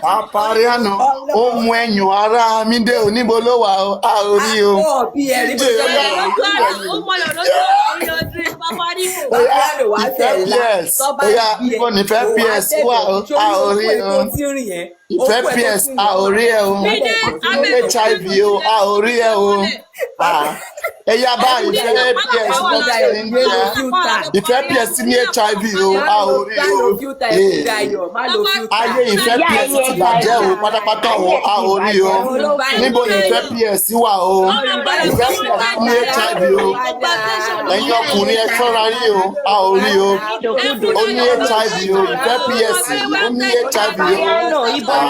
Papariano, ohun ẹ̀yàn ara mi dé oníbo ló wà ó, a ò rí o. Ìfẹ́ PS, oya ibo ni ìfẹ́ PS wà ó, a ò rí o. Ìfẹ́ PS, a ò rí ẹ o. HIV o, a ò rí ẹ o. Ẹyà bá ìfẹ́ PS lọ́sẹ̀ ń jẹ́. Ìfẹ́ PS ní HIV o, a ò rí o. Ayé ìfẹ́ PS ti bàjẹ́ o, pátápátá o, a ò rí o. Níbo ni ìfẹ́ PS wà o? Ìfẹ́ PS ní HIV o. Ẹ̀yin ọkùnrin ẹ ṣọ́ra yín o, a ò rí o. Ó ní HIV o, ìfẹ́ PS ó ní HIV o.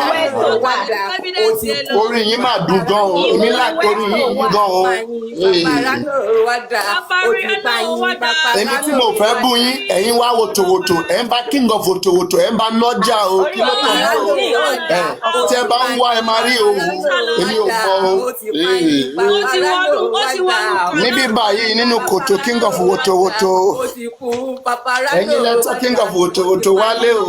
Orí yín máa dùn gan o, èmi láti orí yín gan o. Èmi tí mo fẹ́ bú yín, ẹ̀yin wá wòtòwòtò, ẹ̀ ń bá king of wòtòwòtò, ẹ̀ ń bá nọ́jà o, kí ló kàn mọ́ o? Tí ẹ bá ń wá ẹ máa rí o, èmi ò mọ o. Níbí báyìí nínú kòtò king of wòtòwòtò, ẹ̀yin lẹ́tọ́ king of wòtòwòtò wálé o.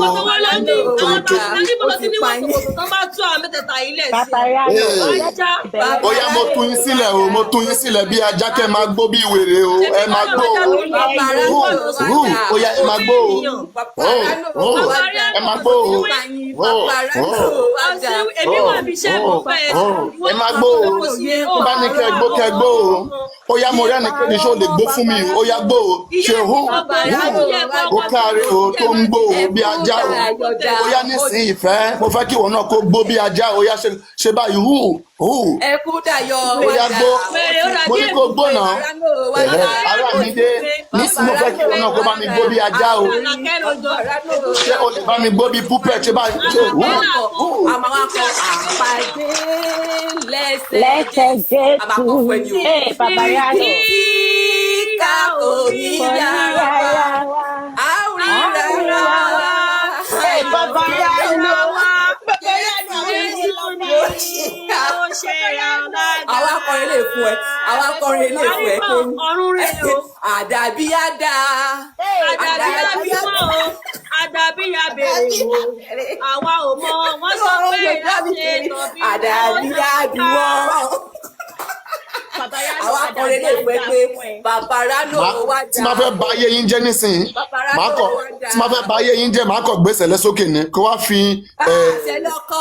Ó yá mo tú yín sílẹ̀ o, mo tú yín sílẹ̀ bí ajá kẹ́ máa gbó bí wèrè o, ẹ máa gbó o. Ó yá ẹ máa gbó o, ẹ máa gbó o. Ẹ máa gbó o, bá ní kẹ́ gbó o. Ó yá mo rẹ́ni pé ní ṣó lè gbó fún mi, ó yá gbó o. Ṣé ó kárí o tó ń gbó o bí ajá o. Ó yá nísìnyí ìfẹ́, mo fẹ́ kí ìwọ náà kó gbó bí ajá o, ó yá ṣe báyìí ẹ kú dayọ̀. Ó yá gbó, mo ní kó gbó náà. Ara mi dé, nísìnyí mo fẹ́ kí ìwọ náà kó bá mi gbó bí ajá o. Ṣé o lè bá mi gbó bí púpẹ̀ ṣe báyìí? Àmọ́ wa kọ àpàdé lẹ́sẹ̀ Jésù. Papariano. Kíkà òmìnira àwòrán Papariano. Àwa akọrin lè fún ẹ, àwa akọrin lè fún ẹ pé àdàbí àdá, àdàbí abèrè wò, àwa ò mọ wọ́n sọ pé láti tọ̀bí àdàbí àdúgbò. Àwa akọrin lè fún ẹ pé Papariano wá jà. Tí máa fẹ́ bà ayé yín jẹ́ nísìnyí, tí máa fẹ́ bà ayé yín jẹ́, màá kọ̀ gbèsè lẹ́sókè ní kó wá fi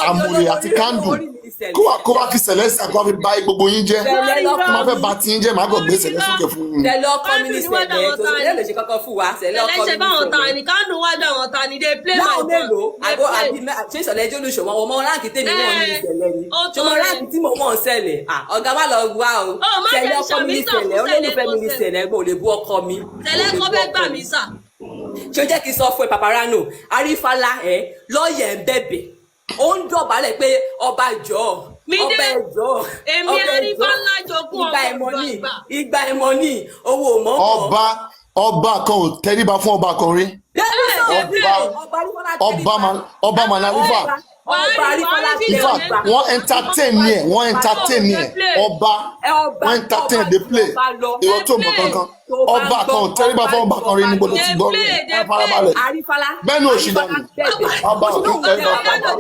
àmùrè àti kándù kó wá fi sẹ̀lẹ́sà kó wá fi bà gbogbo yín jẹ́. Tí máa fẹ́ bà tí yín jẹ́, màá kọ̀ gbèsè lẹ́sókè fún yín. Tẹ̀lé ọkọ mi ní sẹ̀lẹ̀ tó ṣe lè ṣe kọ́kọ́ fún wa. Tẹ̀lé ọkọ mi ní sẹ̀lẹ̀. báwọn ta ni kándù wá dá wọn ta ni dé play my ball. Mélòó àgọ́ àbí ṣé ìṣọ̀lẹ̀ ẹjọ́ olùṣòwò ọmọ ráǹkì tèmi náà ní ìṣẹ̀lẹ̀ ni. Ṣọmọ ráǹkì tí mo mọ̀ ń ṣẹlẹ̀. Ọ̀gá wa lọ wá o. Tẹ̀lé ọkọ mi ní sẹ̀lẹ̀, olólùfẹ́ mi ní sẹ̀lẹ̀, ẹgbẹ́ ò lè bú ọkọ mi. Tẹ̀lé kọ́ fẹ́ gbà mí sà. Ṣé o jẹ́ kí n sọ fún ẹ Papariano, Arífálá lọ́ọ̀yẹ̀ ń bẹ̀bẹ̀, ó ń dọ̀bálẹ̀ pé ọba jọ̀ọ́. Ọba ẹjọ́ èmi Arífálá jogún ìgbà ẹ̀mọ́ ní owó mọ́mọ́. Ọba kan ò tẹríba fún ọba kan rí. Ọba Mànàrífà. Wọ́n entertain yẹn, ọba wọ́n entertain dey play. Ìwọ tó mọ̀ kankan. Ọba kan ò tẹríba fún ọba kan rí níbo ló ti gbọ́ rí. Farabalẹ̀. Bẹ́ẹ̀ ni òṣì dànù. Ọba ò tún tẹríba fún ọba.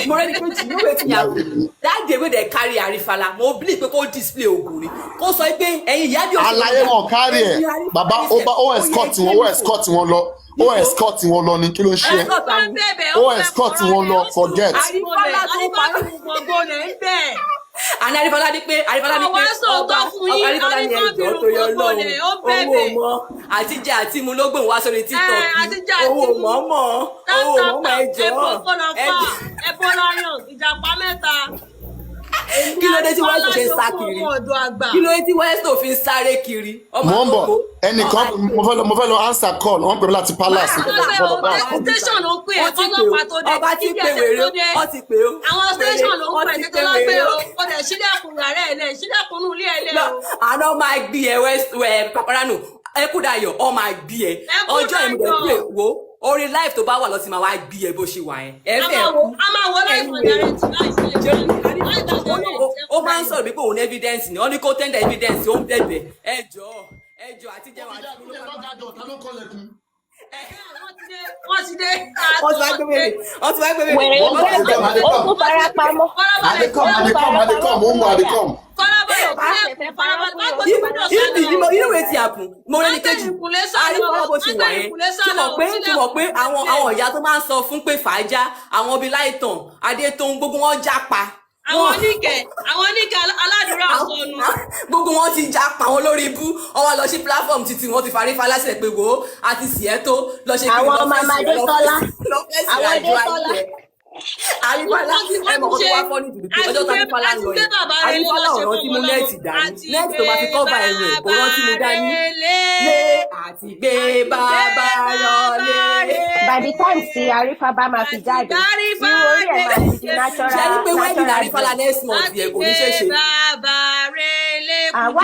Mo rẹ́ni pé jù ló wetin yà wò. That day wey dem carry Arífálá, mo believe pé kó display ògùn rí. Kó sọ pé ẹ̀yin ìyá bí òṣèlú. Àlàyé wọn kárí ẹ̀. Bàbá ó escort wọn lọ. Ó escort wọn lọ ní kí ló ń ṣe é. Ó escort wọn lọ forget. Arífálá tó parí gbogbo rẹ̀ ń bẹ̀. Àní Arífálá ní pé Arífálá ní ẹjọ́ tó yọ lọ́wọ́ owó mọ́ àtijọ́ àti mu ló gbé wá sórí TikTok owó mọ́mọ́ ẹjọ́ ẹ̀fọ́ láyọ̀ ìjàpá mẹ́ta. Kí ló dé tí West fi ń sá kiri? Kí ló dé tí West fi ń sáré kiri? Mo ń bọ̀ ẹnìkan mo fẹ́ lọ answer call wọ́n pè mí láti palace. Station ló ń pè é ọlọ́pàá tó dé. Ọba ti pè wèrè ó ti pè ó. Àwọn station ló ń pè é tètè lọ pé o dẹ̀ sílẹ̀kùn rẹ̀ ẹ̀ lẹ̀ sílẹ̀kùn nù ilé ẹ̀ lẹ̀ o. Àná máa gbé ẹ West Papariano Ẹkúdayọ̀ ọ máa gbé ẹ ọjọ́ ìmùdẹ̀ pé wo orí live tó bá wà lọ sí máa wá gbé ẹ bó ṣe wà yẹn. A máa wọ live ọ̀dàrẹ̀ tí láì ó máa ń sọ̀rọ̀ bí pé òun evidence ni wọ́n ní kó tender evidence ó ń bẹ̀bẹ̀ ẹjọ́ àti jẹ́ wàá wọ́n ti dé. Wọ́n ti wá gbé wèrè. Wèrè gbẹ̀gbẹ̀ ó tún fara pamọ́. Adékọ́m, ó ń bọ̀ Adékọ́m. You know wetin happen? Mo rẹ́ni kejì. Àríwá bó ṣe wà yẹn. Tí mọ̀ pé àwọn ìyá tó máa ń sọ fún pé fàájà, àwọn bíi Láìtàn, Adétòun, gbogbo wọn jápa. Àwọn oníkẹ̀ aládùúrà sọnù. Gbogbo wọn ti jápa wọn lórí ibú. Wọ́n wá lọ sí platform títí wọ́n ti farí falásẹ̀ pé wò ó àti sì ẹ́ tó lọ ṣe kí Àwọn mama Adétọ́lá. Àwọn Adétọ́lá. Àrífálá ẹmọ kan tó wá fọ́ ní ìdìbò ọjọ́ tó Àrífálá ń lọ yẹn Àrífálá ọ̀rọ̀ tí mo nẹ́ẹ̀tì dání nẹ́ẹ̀tì tó máa fi kọ́va ẹ̀rọ ẹ̀ kò rántí mo dání lé àti gbé bàbá lọlé. By the time tí Àrífá bá máa fi jáde, irú orí ẹ̀ máa ti di natural. Ṣé ní pé wedding Àrífálá next month yẹn kò ní ṣe ṣe?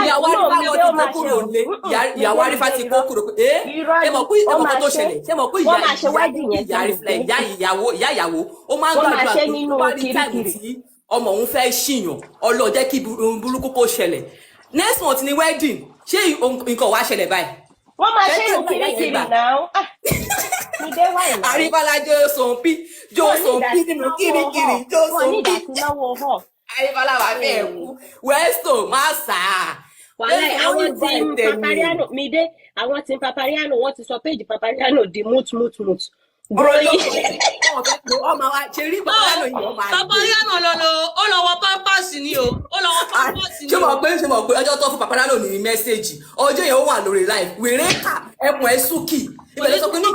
Ìyàwó Àrífá ti kó kúrò lé ìyàwó Àrífá ti kó kúrò pé ẹ mọ̀ pé ọmọ tó ṣẹlẹ̀ ṣé mọ̀ pé ìyá ìyàwó ó máa ń gbàdúrà pé wọ́n ní táìmù tí ọmọ òun fẹ́ ṣìyàn ọlọ́jẹ́ kí burúkú kó ṣẹlẹ̀ next month ni wedding ṣé nǹkan wá ṣẹlẹ̀ báyìí. Wọ́n máa ṣe ìlú kirikiri náà. Àrífálá jó sòǹpì nínú kirikiri jó sòǹpì. Wọ́n ní ìdásínáwó hàn. Àrífálá wà bẹ́ẹ̀ kú Westo má sà á. Wàhálà àwọn tí Papariano mi dé àwọn tí Papariano wọ́n ti sọ péjì Papariano di mut. Papariano ó lọ wọ pampers ni o ṣé mo pé ọjọ́ tó fún Papariano ní mẹ́sẹ̀gì ọjọ́ yẹn ó wà lórí live wèrè kà ẹkùn ẹ̀ súnkì ìbẹ̀rẹ̀ sọ pé ní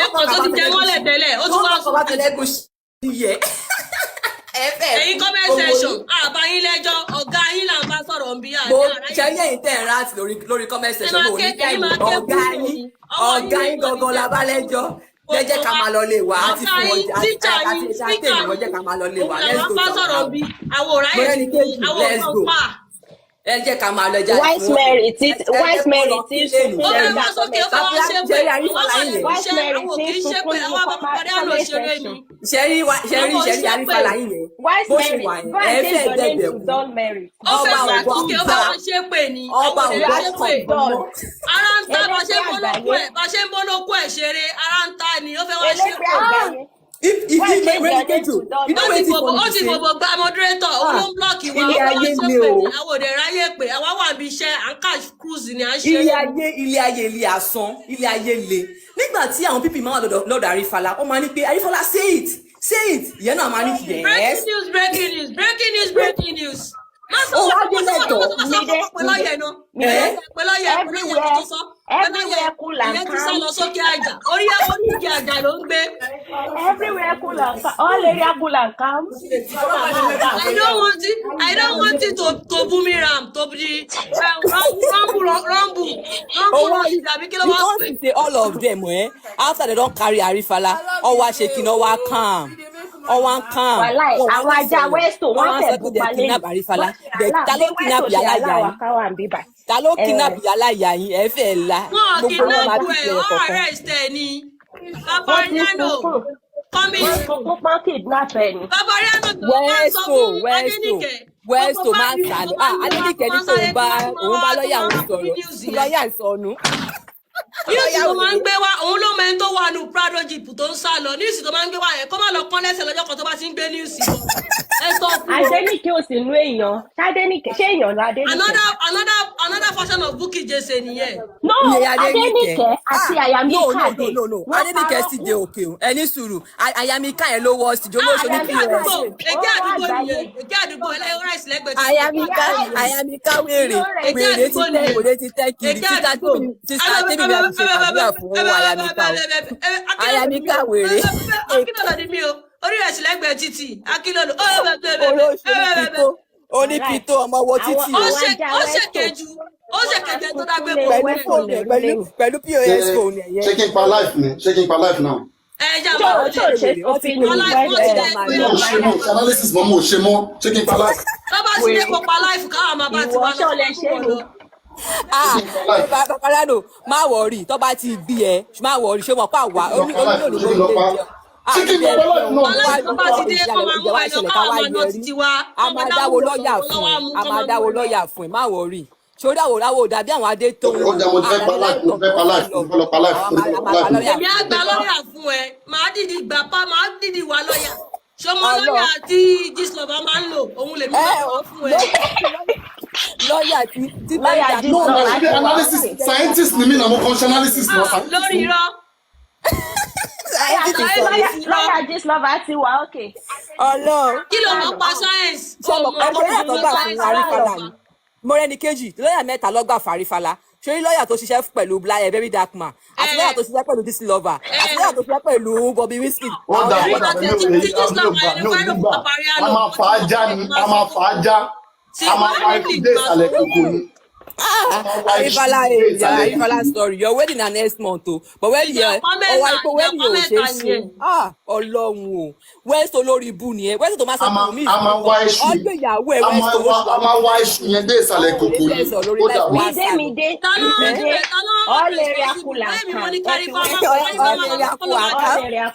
ẹ̀kọ́ tó ti jẹ mọ́lẹ̀ tẹ́lẹ̀ ó tún wá sọ tẹ́lẹ̀kùn yẹ ẹ̀yin comment section àbáyín lẹ́jọ́ ọ̀gá yín là ń bá sọ̀rọ̀ ń bí bó ṣẹ́yìn ẹ̀yìn tẹ̀ ń ráàtì lórí comment section mo ní kẹ́yìn ọ̀gá yín gangan la bá lẹ́jọ́ jẹ́ ká máa lọ lè wá àti fún ọjà àti ìṣàtẹ̀yìn wọ́n jẹ́ ká máa lọ lè wá let's go ẹ jẹ́ ká máa lọ jà Wise Mary tí sunkún ṣe bá sókè ó fọwọ́ ṣe pé àwọn kì í ṣe pé àwọn Papariano ṣeré ni. ṣẹ́rí Àrífálá yìí yẹn bó ṣe wà yẹn ẹ fẹ́ dẹ̀bẹ̀ kú ó fẹ́ wá sókè ó fọwọ́ ṣe pé ni ọba ògbà kọ̀ ara ń ta bá ṣe ń bólókù ẹ̀ ṣeré ara ń ta ni ó fẹ́ wá ṣe pé. If you make relegation, you know what it's for ó ti fòbò gba moderator òun ló ń blọọkì wọn ó wá ṣe pé àwọn òde ráyè pé àwa wà bí iṣẹ́ à ń cash cruise ni à ń ṣe. ilé ayé ilé asán ilé ayé le nígbà tí àwọn pípì máa wà lọ́dọ̀ Àrífálá ó máa ní pé Àrífálá say it ìyẹn náà máa ní yes. breaking news. ó wá dé lẹ́tọ̀ everywhere cool and calm. Orí igi àjà ló ń gbé. Everywhere cool and calm. All area cool and calm. I don't want it to boomerang to be rumble. Because you say all of them after they don't carry Àrífálá all wa shaking all wa calm. Ọwọ́n kan àwọn ajá Westo wọ́n fẹ́ pupa lẹ́yìn Àrífálá ta ló kidnap yàrá yín ẹ fẹ́ la gbogbo wọn máa ti tẹ̀lé kọ̀ọ̀kan. Papariano Westo máa ń sàlọ Adéníkẹ́ ní tó òun bá lọ́ọ̀yà òun sọ̀rọ̀ lọ́ọ̀yà ìsọnù. Níìsì tó máa ń gbé wá òun ló mẹ́ni tó wà nù Prado Jeep tó ń sá lọ níìsì tó máa ń gbé wá yẹn kó má lọ kán lẹ́sẹ̀ lọ́jọ́ kan tó bá ti ń gbé níìsì lọ. Ẹ sọ fún wọn. Adéníkẹ́ ò sì nú èèyàn Adéníkẹ́ ṣé èèyàn lọ Adéníkẹ́. Another version of Bukky Jesse nìyẹn. No Adéníkẹ́ àti Àyàmíkà dé. No Adéníkẹ́ sì dé òkè o ẹni sùúrù Àyàmíkà yẹn ló wọ́ sí jolóṣo ní POS. Èké àdúgbò nìyẹn èké àdúgbò ẹlẹ́yìn ráìsì lẹ́gbẹ̀ẹ́. Àyàmíkà wèrè ti tẹ́ kiri títà tẹ́mi bí a ti ṣe àdúrà fún Àyàmíkà wèrè. Akínọ́lá ni mí o orí rẹ̀ sì lẹ́gbẹ̀ẹ́ títì Akínọ́lá onípító ọmọ wo títì ó ṣèkejì tó dágbé pẹ̀lú POS phone ẹ̀yẹ. ṣé kí n pa life now. Ẹja máa analysis mọ́ mo ṣe mọ́ ṣé kí n pa life. Tọ́ba ti lè kó pa life káwọn máa bá ti wá lọ. Papariano má wọrí tó bá ti bí ẹ má wọrí ṣé wọn pa wá onílò ló ń a máa dáwó lọ́ọ̀yà fún ẹ má wọrí sórí àwòrán dàbí àwọn adé tó ń ó jẹ́ mo fẹ́ pa life mo fẹ́ pa life mo fẹ́ lọ pa life mo fẹ́ pa life. èmi á gba lọ́ọ̀yà fún ẹ máa dìdì wá lọ́ọ̀yà ṣọmọ lọ́ọ̀yà tí Gistlover máa ń lò òun lèmi máa wá fún ẹ. lọ́ọ̀yà tí lọ́ọ̀yà Gistlover analysis scientist ni mí na mo kàn ṣe analysis náà scientist. lórí irọ́. lọ́ọ̀yà Gistlover ti wà ókè. Ọlọ́run kí ló mọ̀ pa science. ọmọ lọ́yà tó gbà fún Àrífálà ni mọ́rẹ́ni kejì lọ́yà mẹ́ta lọ́gbà fún Àrífálà ṣorí lọ́yà tó ṣiṣẹ́ pẹ̀lú very dark man àti lọ́yà tó ṣiṣẹ́ pẹ̀lú Gistlover àti lọ́yà tó ṣiṣẹ́ pẹ̀lú Bobby Whiskey. ó dà padà a máa fà á já ni a máa fà á já a máa fà á dé ìsàlẹ̀ kòkó ni. Àrífálà story your wedding na next month o but wedding yẹn ọwọ́ ipò wedding yẹn ò ṣe é ṣe Ọlọ́run o wẹ́ẹ̀sì olórí ibu nìyẹn wẹ́ẹ̀sì tó máa sọ fún mi ọjọ́ ìyàwó ẹ̀ wẹ́ẹ̀sì tó lóṣù a máa wá iṣu yẹn dé ìsàlẹ̀ kòkó ni ó dà wá. Mídé ọ̀lẹ́rẹ̀ akula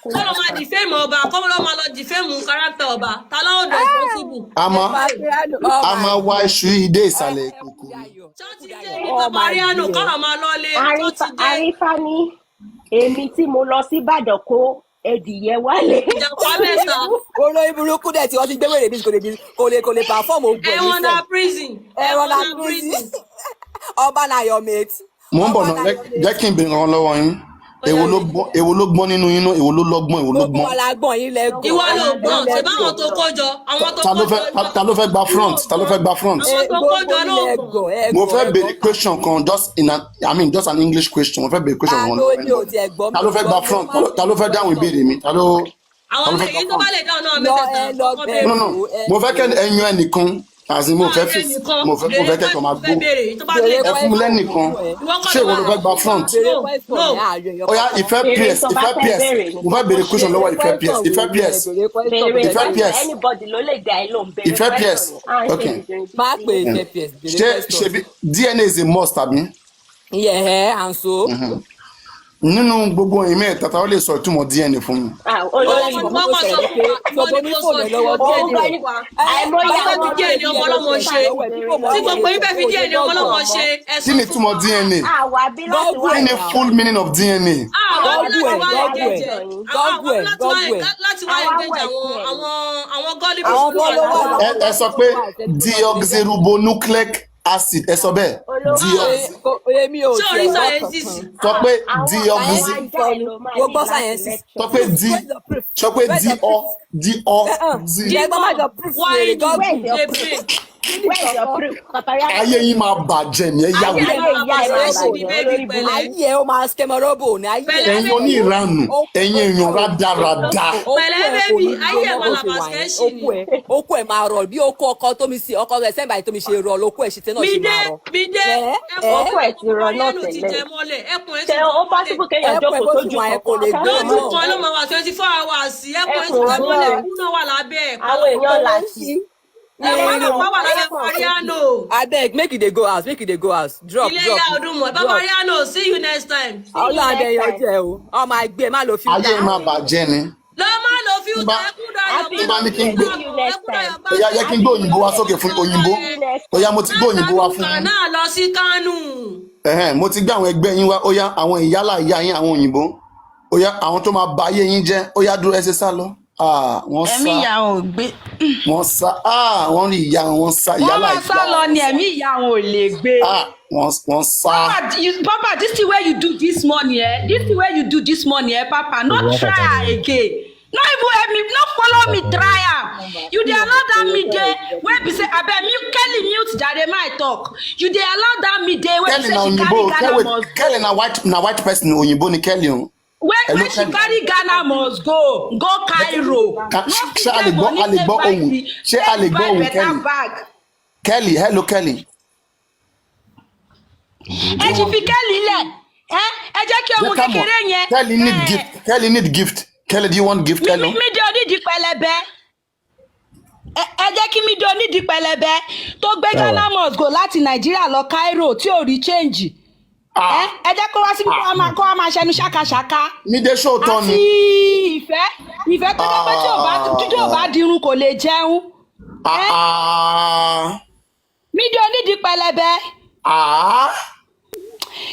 kọ́lọ́ máa di fẹ́ẹ̀mù ọba kọ́lọ́ máa lọ di fẹ́ẹ̀mù kárátà ọba ta ló ń dọ̀ ìfọ́síbù. a máa wá iṣu yìí dé ìsàlẹ̀ kòkó ni. Papariano kọ́lọ́ máa lọ lé Àrífá ní èmi tí mo lọ sí Ìbàdàn kó ẹdìyẹ wálé. ìjàpá mẹ́ta. olórí burúkú dẹ̀ tí wọ́n ti gbé wèrè bí kò lè perform ogun ẹ̀ ẹ̀wọ̀n na prison. ọba na your mate. mo ń bọ̀ náà jẹ́ kí n bèrè kan lọ́wọ́ yín èwo ló gbọ́n nínú yín náà èwo ló lọ́gbọ́n èwo ló gbọ́n. gbogbo alágbọ̀n yín lẹ́gbọ̀n. ìwọ ló gbọ́n ṣe báwọn tó kójọ àwọn tó kójọ. ta ló fẹ́ gba front ta ló fẹ́ gba front. àwọn tó kójọ ló gbọ́n. mo fẹ́ bèrè question kan just an English question mo fẹ́ bèrè question kan lọ́wọ́ ta ló fẹ́ gba front ta ló fẹ́ dáhùn ìbéèrè mi ta ló. àwọn èyí tó bá lè dáhùn náà mẹ́tẹ̀ẹ̀ta kọ́kọ́ bẹ̀rẹ̀. no mo fẹ́ kẹ́ ẹ̀yin ẹnìkan àti mo fẹ́ kẹ́kọ̀ọ́ máa gbó ẹ fún mi lẹ́nìkan ṣé ìwọ ló fẹ́ gba front. Oya ìfẹ́ PS mo fẹ́ bèrè question lọ́wọ́ ìfẹ́ PS anybody ló lè dá ẹ lóhùn bèrè ìfẹ́ PS ok máa pè ìfẹ́ PS. ṣe DNA is a must tàbí. yẹ̀ẹ́ à ń so. nínú gbogbo ìmọ̀ ẹ̀ta ta ó lè sọ ìtumọ̀ DNA fún mi. olórí mọ́mọ́ sọ fún mi kó sọ ìtumọ̀ DNA ọmọlọ́mọ ṣe tí gbogbo yín bẹ́ẹ̀ fi DNA ọmọlọ́mọ ṣe ẹ̀sùn. kí ni ìtumọ̀ DNA kí ni full meaning of DNA. láti wá engage àwọn gọ́ọ̀lì. ẹ sọ pé deoxyribonucleic acid ẹ sọ bẹ́ẹ̀ èmi ò ṣé orí sciences. sọ pé gbogbo sciences. sọ pé ayé yín máa bàjẹ́ ní ẹ̀yà wò. ayé ẹ ó máa skẹmọrọ́bù ní ayé ẹ. ẹ̀yin oníranù ẹ̀yin èèyàn rádaràda. pẹ̀lẹ́ bẹ́bí ayé ẹ̀ máa làbà skẹ́ṣì ni. okú ẹ̀ máa rọ̀ bí okú ọkọ tómi sí ọkọ rẹ̀ sẹ́ńbà yìí tómi ṣe rọ̀ lókú ẹ̀ ṣe tẹ́ náà ṣe máa rọ̀. Bídé ọkọ ẹ̀ ti rọ̀ náà tẹ́lẹ̀ ṣe ó pásítọ̀ kéèyàn jókòó sójú lójú kan ló máa wà 24 hours ẹkùn ẹ̀ ti jẹ mọ́lẹ̀ kú náà wà lábẹ́ ẹ̀. àwọn èèyàn làásì. Papariano. Abeg, make it dey go house, make it dey go house. Drop. Ilé ìyá ọdún mọ̀. Papariano, see you next time. Ọlọ́run adé yọjẹ́ o. Ọmọ àgbẹ̀ má lo filter. Ayé máa bàjẹ́ ni. Lọ má lo filter ẹkún dayọ̀. Tó bá ní kí n gbé. Oya yẹ kí n gbé òyìnbó wá sókè fún òyìnbó. Oya mo ti gbé òyìnbó wá fún yín. Náà lọ sí Kánò. Mo ti gbé àwọn ẹgbẹ́ yín wá. Oya àwọn ìyálà ìyá yín àwọn òyìnbó. Oya àwọn tó máa ba ayé yín jẹ́. Oya dúró ẹ ṣe sá lọ. Wọ́n sá. Ẹ̀mí ìyá wọn ò gbé. Wọ́n sá. Wọ́n rí ìyá wọn sá. Wọ́n máa sá lọ ni ẹ̀mí ìyá wọn ò lè gbé. Wọ́n sá. Papa, this thing wey you do this morning, Papa, no try again. No even help me, no follow me try am. You dey allow that midday wey be say abeg Kelly mute jare my talk. You dey allow that midday wey be say she carry Ghana must go. Kelly na white person òyìnbó ni Kelly o. When she carry Ghana must go Cairo. Ṣé a lè gbọ́ ohùn? Ṣé a lè gbọ́ ohùn Kelly? Kelly, hello Kelly. Ẹ ti fi Kelly lẹ̀. Ẹ jẹ́ kí ohun kékeré yẹn. Kelly need gift. Kelly need gift. Kelly, do you want gift, Kelly? Mídìí onídìí pẹlẹbẹ. Ẹ jẹ́ kí mídìí onídìí pẹlẹbẹ tó gbé Ghana must go láti Nàìjíríà lọ Cairo tí ò rí change. Ẹ jẹ́ kó wá síbi kó wá máa ṣẹnu ṣákaṣáká. Mídìí ṣòótọ́ ni. Àti ìfẹ́ tó dé pé tí ò bá dirun kò lè jẹun. Mídìí onídìí pẹlẹbẹ.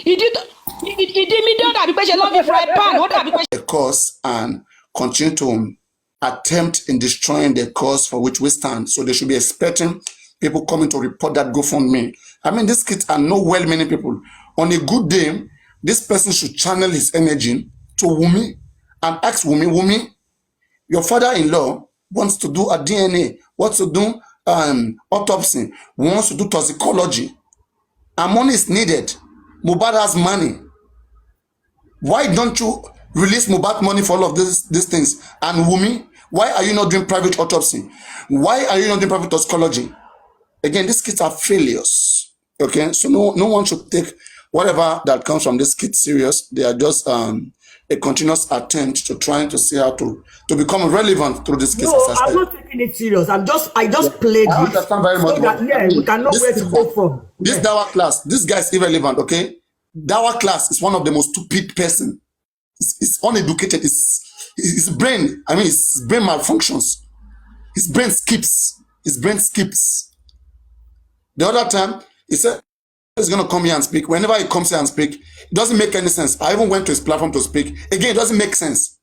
ìdí mi dán dàbí pé ṣe lọ́ fi fry pan ó dàbí pé. The cause and continue to attempt in destroying the cause for which we stand. So they should be expecting people coming to report that GoFundMe. I mean, these kids are no well-meaning people. On a good day, this person should channel his energy to Wumi and ask Wumi, your father-in-law wants to do a DNA, wants to do autopsy, wants to do toxicology, and money is needed. Mohbad has money. Why don't you release Mohbad money for all of these things? And Wumi, why are you not doing private autopsy? Why are you not doing private toxicology? Again, these kids are failures. Okay, so no one should take whatever that comes from these kids serious. They are just a continuous attempt to trying to see how to become relevant through this case. No, I'm not taking it serious. I just played I it. understand very much. So that, we can know where to go from. This Dawa class, this guy is irrelevant, okay? Dawa class is one of the most stupid person. It's uneducated. His brain, I mean, his brain malfunctions. His brain skips. The other time, he said he's going to come here and speak. Whenever he comes here and speak, it doesn't make any sense. I even went to his platform to speak. Again, it doesn't make sense.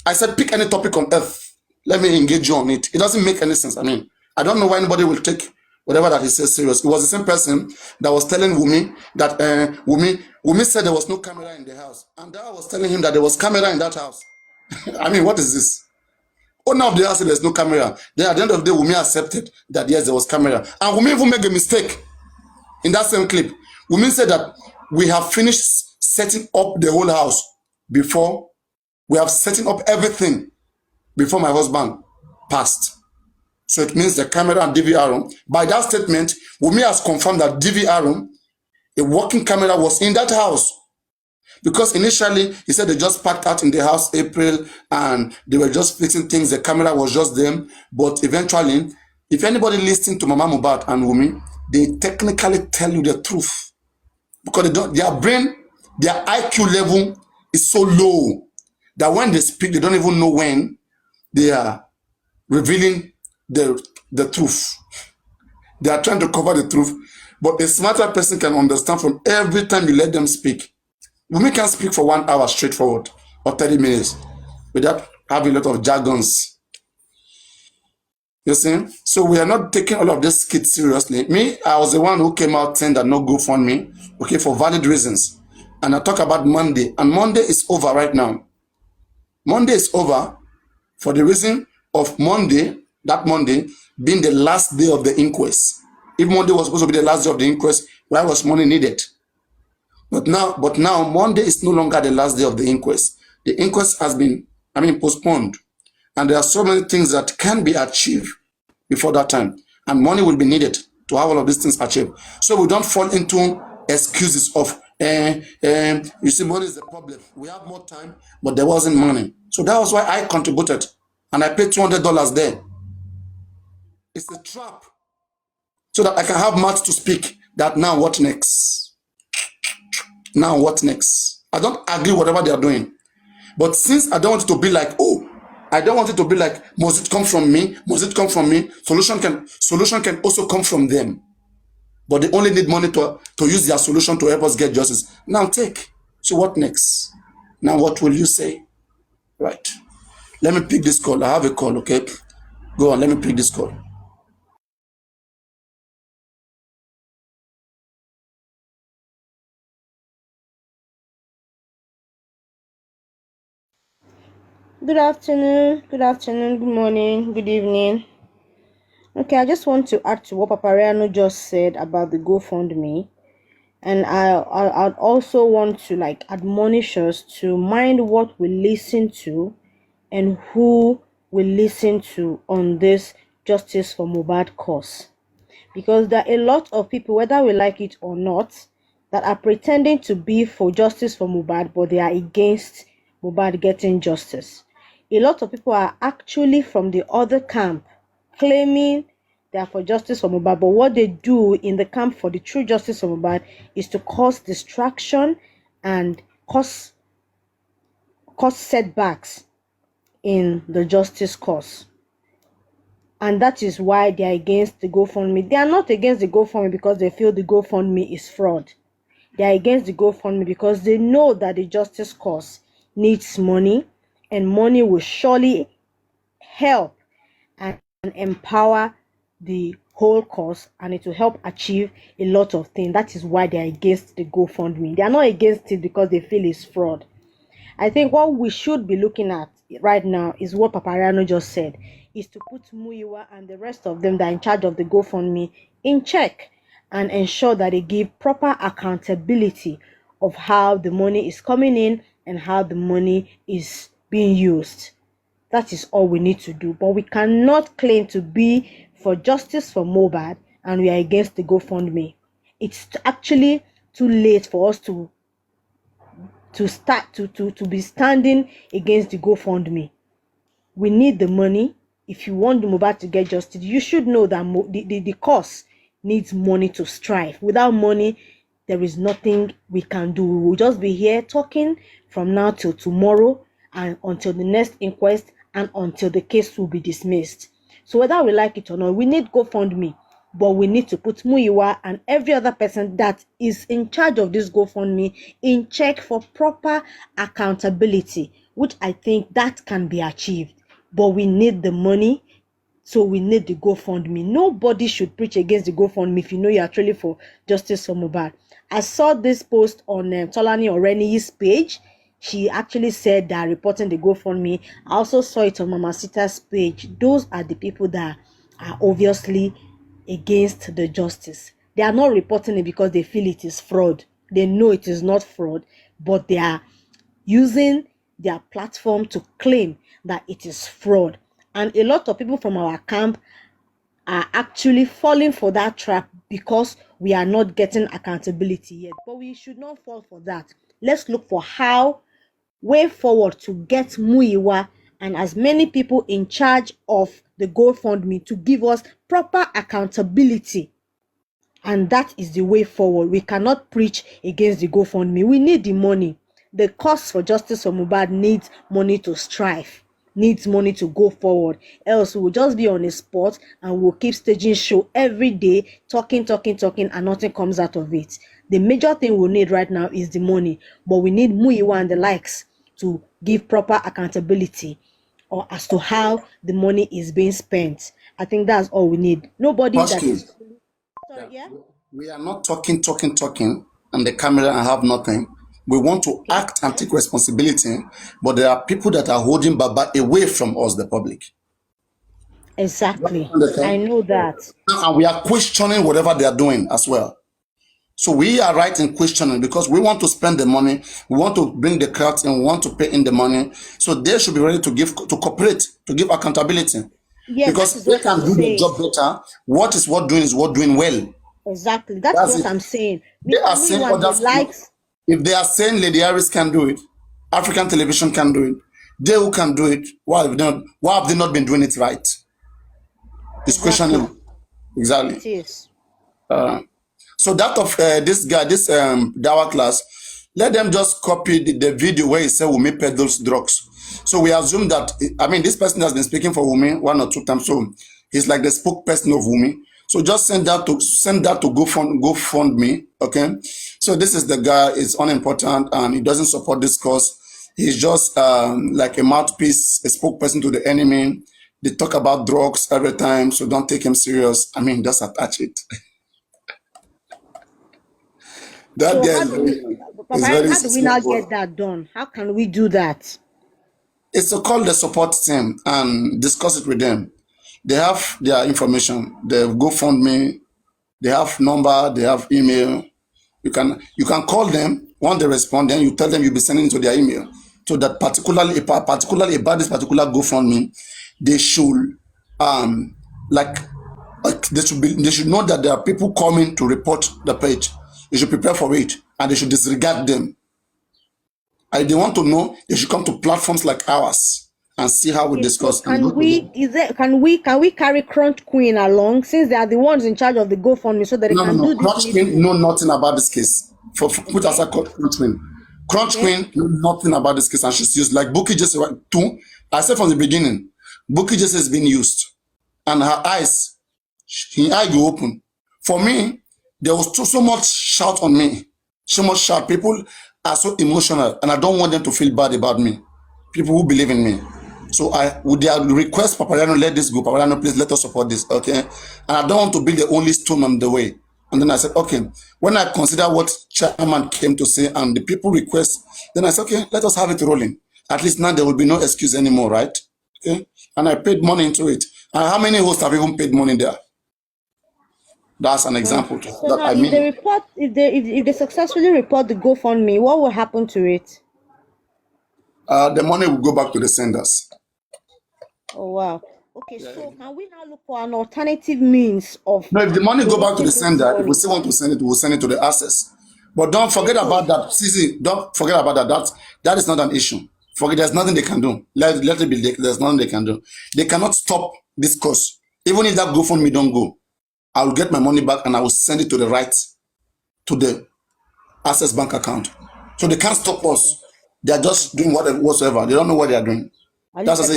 I said, pick any topic on earth. Let me engage you on it. It doesn't make any sense. I mean, I don't know why anybody will take whatever that he says serious. It was the same person that was telling Wumi that Wumi said there was no camera in the house. And I was telling him that there was camera in that house. I mean, what is this? Owner of the house said there's no camera. Then at the end of the day, Wumi accepted that yes, there was camera. And Wumi even made a mistake in that same clip. Wumi said that we have finished setting up the whole house before we have setting up everything before my husband passed. So it means the camera and DVR room. By that statement, Wumi has confirmed that DVR room, a working camera, was in that house. Because initially, he said they just packed out in the house April and they were just fixing things. The camera was just them. But eventually, if anybody listening to Mama Mohbad and Wumi, they technically tell you the truth. Because their brain, their IQ level is so low that when they speak, they don't even know when they are revealing the truth. They are trying to cover the truth. But a smarter person can understand from every time you let them speak. Wumi can speak for 1 hour straightforward or 30 minutes without having a lot of jargons. You see? So we are not taking all of this kids seriously. Me, I was the one who came out saying that no GoFundMe, okay, for valid reasons. And I talk about Monday. And Monday is over right now. Monday is over for the reason of Monday, that Monday, being the last day of the inquest. If Monday was supposed to be the last day of the inquest, why was money needed? But now Monday is no longer the last day of the inquest. The inquest has been, postponed. And there are so many things that can be achieved before that time. And money will be needed to have all of these things achieved. So we don't fall into excuses of, you see, money is the problem. We have more time, but there wasn't money. So that was why I contributed. And I paid $200 there. It's a trap. So that I can have mouth to speak that now what next? Now what next? I don't agree with whatever they are doing. But since I don't want it to be like, I don't want it to be like, must it come from me? Must it come from me? Solution can also come from them. But they only need money to use their solution to help us get justice. Now take. So what next? Now what will you say? Right. Let me pick this call. I have a call, okay? Go on, let me pick this call. Good afternoon, good morning, good evening. Okay, I just want to add to what Papariano just said about the GoFundMe. And I'd also want to admonish us to mind what we listen to and who we listen to on this Justice for Mohbad cause. Because there are a lot of people, whether we like it or not, that are pretending to be for justice for Mohbad, but they are against Mohbad getting justice. A lot of people are actually from the other camp, claiming they are for justice for Mohbad, but what they do in the camp for the true justice for Mohbad is to cause distraction and cause setbacks in the justice cause. And that is why they are against the GoFundMe. They are not against the GoFundMe because they feel the GoFundMe is fraud. They are against the GoFundMe because they know that the justice cause needs money, and money will surely help and empower the whole cause, and it will help achieve a lot of things. That is why they are against the GoFundMe. They are not against it because they feel it's fraud. I think what we should be looking at right now is what Papariano just said, is to put Muyiwa and the rest of them that are in charge of the GoFundMe in check and ensure that they give proper accountability of how the money is coming in and how the money is being used. That is all we need to do. But we cannot claim to be for justice for Mohbad and we are against the GoFundMe. It's actually too late for us to be standing against the GoFundMe. We need the money. If you want the Mohbad to get justice, you should know that the cause needs money to strive. Without money, there is nothing we can do. We will just be here talking from now till tomorrow and until the next inquest and until the case will be dismissed. So whether we like it or not, we need GoFundMe, but we need to put Muyiwa and every other person that is in charge of this GoFundMe in check for proper accountability, which I think that can be achieved. But we need the money, so we need the GoFundMe. Nobody should preach against the GoFundMe if you know you are truly for justice for Mohbad. I saw this post on Tolani Oreniyi's page. She actually said they are reporting the GoFundMe. I also saw it on Mama Sita's page. Those are the people that are obviously against the justice. They are not reporting it because they feel it is fraud. They know it is not fraud, but they are using their platform to claim that it is fraud. And a lot of people from our camp are actually falling for that trap because we are not getting accountability yet. But we should not fall for that. Let's look for way forward to get Muyiwa and as many people in charge of the GoFundMe to give us proper accountability. And that is the way forward. We cannot preach against the GoFundMe. We need the money. The cause for justice for Mohbad needs money to strive, needs money to go forward. Else we'll just be on a spot and we'll keep staging show every day, talking, and nothing comes out of it. The major thing we need right now is the money. But we need Muyiwa and the likes to give proper accountability or as to how the money is being spent. I think that's all we need. Nobody that is... Sorry, yeah? We are not talking on the camera and have nothing. We want to act and take responsibility, but there are people that are holding Baba away from us, the public. Exactly. I know that. And we are questioning whatever they are doing as well. So we are right in questioning because we want to spend the money, we want to bring the crowds and we want to pay in the money. So they should be ready to cooperate, to give accountability. Yes, because they can do the job better. What doing well. Exactly. That's what I'm saying. They are saying others likes. If they are saying Lady Harris can do it, African television can do it, they who can do it, why have they not been doing it right? It's questionable. Exactly. It is. So that of this guy, this Dawa class, let them just copy the video where he said Wumi peddles drugs. So we assume that, I mean, this person has been speaking for Wumi 1 or 2 times, so he's like the spokesperson of Wumi. So just send that to GoFundMe, okay? So this is the guy, it's unimportant and he doesn't support this cause. He's just like a mouthpiece, a spokesperson to the enemy. They talk about drugs every time, so don't take him serious. I mean, just attach it. How do we now get that done? How can we do that? It's to call the support team and discuss it with them. They have their information. They GoFundMe. They have number. They have email. You can call them. When they respond, then you tell them you'll be sending it to their email. So that particularly about this particular GoFundMe, they should they should know that there are people coming to report the page. They should prepare for it and they should disregard them. And they want to know, they should come to platforms like ours and see how we discuss. Can we carry Crunch Queen along since they are the ones in charge of the GoFundMe so that they can do this? Crunch Queen know nothing about this case. Put aside Crunch Queen. Crunch Queen know nothing about this case and she's used like Bukky Jesse too. I said from the beginning, Bukky Jesse is being used. and her eyes, her eye go open. For me, there was so much shout on me, so much shout. People are so emotional, and I don't want them to feel bad about me. People who believe in me. So I would their request, Papariano, let this go. Papariano, please let us support this, okay? And I don't want to be the only stone on the way. And then I said, okay. When I consider what chairman came to say and the people request, then I said, okay, let us have it rolling. At least now there will be no excuse anymore, right? Okay. And I paid money into it. And how many hosts have even paid money there? That's an example. So now, if they report, if they successfully report the GoFundMe, what will happen to it? The money will go back to the senders. Oh wow. Okay, so can we now look for an alternative means of? No, if the money go back to the sender, if we still want to send it, we'll send it to the access. But don't forget about that. See, don't forget about that. That is not an issue. Forget, there's nothing they can do. Let it be. There's nothing they can do. They cannot stop this course. Even if that GoFundMe don't go, I will get my money back and I will send it to the access bank account. So they can't stop us. They are just doing whatsoever. They don't know what they are doing. At least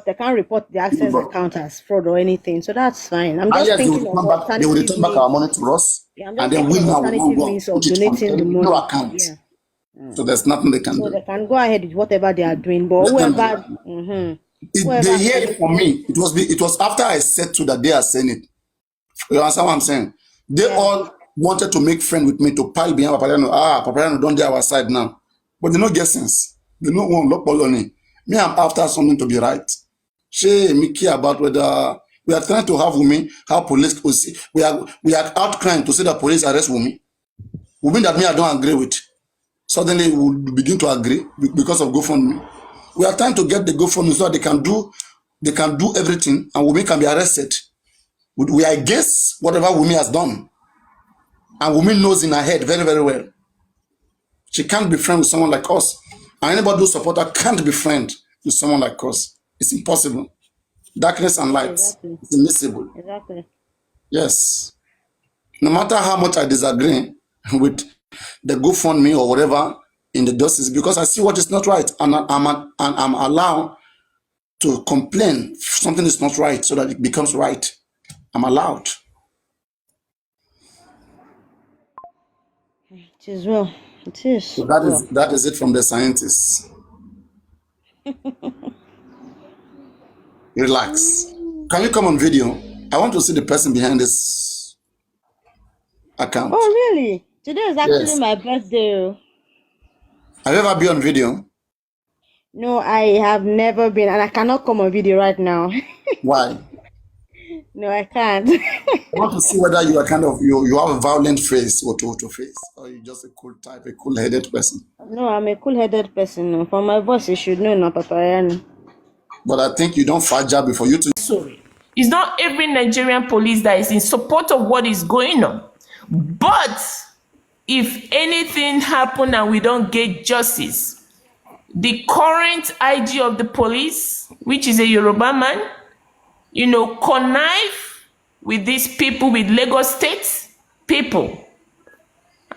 they can't report the access account as fraud or anything. So that's fine. I'm just thinking of they will return back our money to us. And then we now will means of donating the money. No account. Yeah. So there's nothing they can do. So they can go ahead with whatever they are doing. But whoever they hear it from me. It was after I said to that they are saying it. You understand what I'm saying? They all wanted to make friends with me to pile behind Papariano. Papariano don't dare our side now. But they don't get sense. They don't want look all on it. Me, I'm after something to be right. She me care about whether we are trying to have women, how police will see. We are outcrying to say that police arrest women. Women that me I don't agree with. Suddenly we will begin to agree because of GoFundMe. We are trying to get the GoFundMe so that they can do everything and women can be arrested. We are against whatever women has done. And women knows in her head very, very well. She can't be friends with someone like us. And anybody who support her can't be friends with someone like us. It's impossible. Darkness and light is immiscible. Exactly. Yes. No matter how much I disagree with the GoFundMe or whatever in the justice, because I see what is not right, and I'm allowed to complain if something is not right so that it becomes right. I'm allowed. It is well. It is. So that is it from the scientists. Relax. Can you come on video? I want to see the person behind this account. Oh, really? Today is actually my birthday. Have you ever been on video? No, I have never been, and I cannot come on video right now. Why? No, I can't. I want to see whether you are you have a violent face or to face, or you're just a cool type, a cool-headed person. No, I'm a cool-headed person. No. From my voice, you should know, no, Papariano. But I think you don't fight job before you to. Sorry. It's not every Nigerian police that is in support of what is going on. But if anything happen and we don't get justice, the current IG of the police, which is a Yoruba man, connive with these people, with Lagos State people,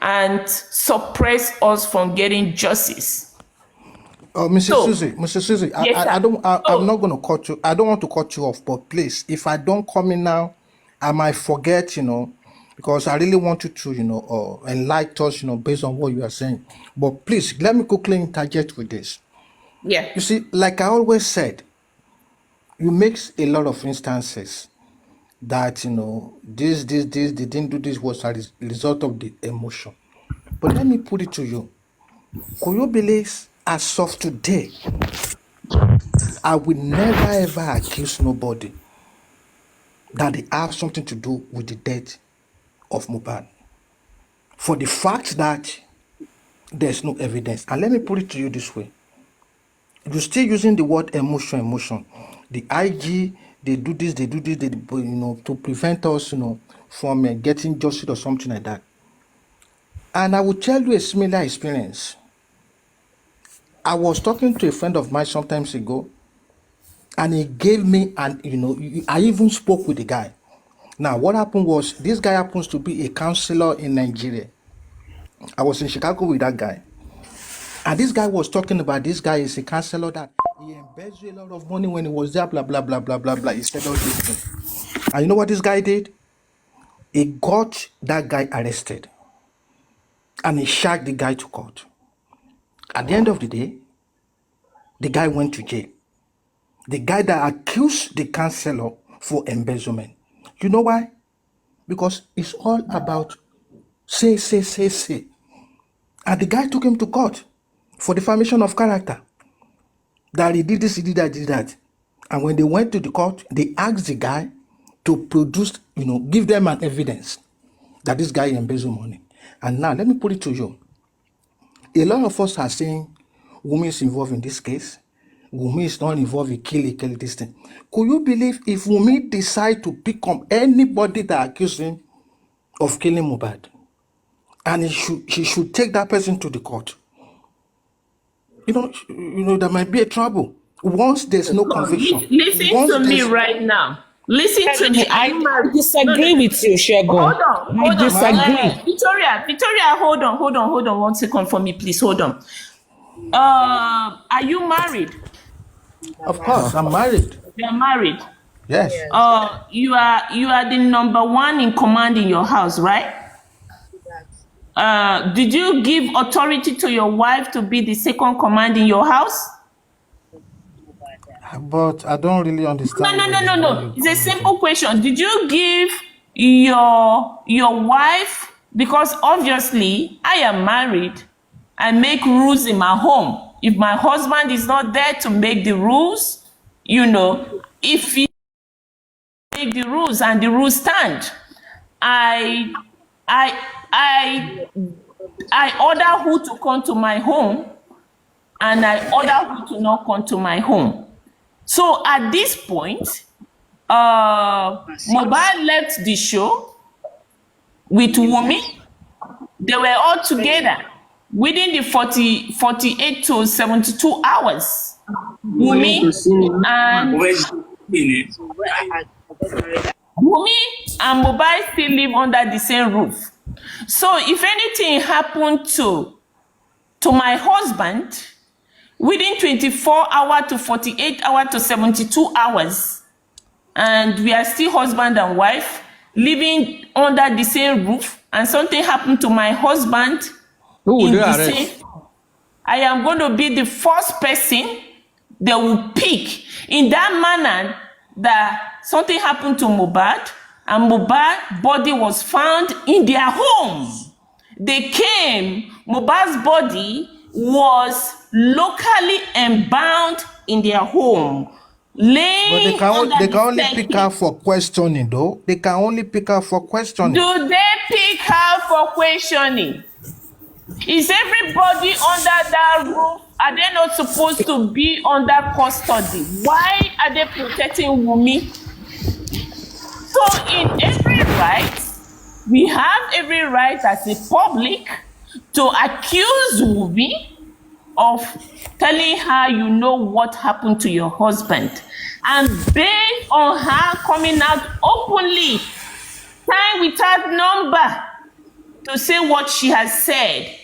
and suppress us from getting justice. Mr. Susie, yes, I'm not going to cut you. I don't want to cut you off, but please, if I don't come in now, I might forget, because I really want you to, enlighten us, based on what you are saying. But please, let me quickly interject with this. Yeah. You see, like I always said, you make a lot of instances that, they didn't do this was a result of the emotion. But let me put it to you. Could you believe, as of today, I will never ever accuse nobody that they have something to do with the death of Mohbad, for the fact that there's no evidence. And let me put it to you this way. You're still using the word emotion. The IG, they do this, to prevent us, from getting justice or something like that. And I will tell you a similar experience. I was talking to a friend of mine sometimes ago, and he gave me, I even spoke with the guy. Now, what happened was, this guy happens to be a counselor in Nigeria. I was in Chicago with that guy. And this guy was talking about, this guy is a counselor that he embezzled a lot of money when he was there, blah, blah, blah, blah, blah, blah. He said all this thing. And you know what this guy did? He got that guy arrested. And he shagged the guy to court. At the end of the day, the guy went to jail. The guy that accused the counselor for embezzlement. You know why? Because it's all about say. And the guy took him to court for defamation of character. That he did this, he did that, he did that. And when they went to the court, they asked the guy to produce, give them an evidence that this guy embezzled money. And now, let me put it to you. A lot of us are saying Wunmi is involved in this case. Wunmi is not involved in killing this thing. Could you believe if Wunmi decide to pick up anybody that accused him of killing Mohbad, and she should take that person to the court? There might be a trouble once there's no conviction. Listen to me right now. Listen to me. I disagree with you, Shegun. Hold on. I disagree. Victoria, hold on 1 second for me, please. Hold on. Are you married? Of course, I'm married. You're married. Yes. You are the number one in command in your house, right? Did you give authority to your wife to be the second command in your house? But I don't really understand. No. It's a simple question. Did you give your wife, because obviously I am married, I make rules in my home. If my husband is not there to make the rules, if he make the rules and the rules stand, I order who to come to my home, and I order who to not come to my home. So at this point, Mohbad left the show with Wunmi. They were all together within the 48 to 72 hours. Wunmi and Mohbad still live under the same roof. So if anything happened to my husband, within 24 hours to 48 hours to 72 hours, and we are still husband and wife living under the same roof, and something happened to my husband, I am going to be the first person they will pick in that manner that something happened to Mohbad, and Mohbad's body was found in their home. They came, Mohbad's body was locally embalmed in their home. But they can only pick her for questioning, though. They can only pick her for questioning. Do they pick her for questioning? Is everybody under that roof? Are they not supposed to be under custody? Why are they protecting Wunmi? So in every right, we have every right as a public to accuse Wunmi of telling her what happened to your husband. And based on her coming out openly, time without number, to say what she has said,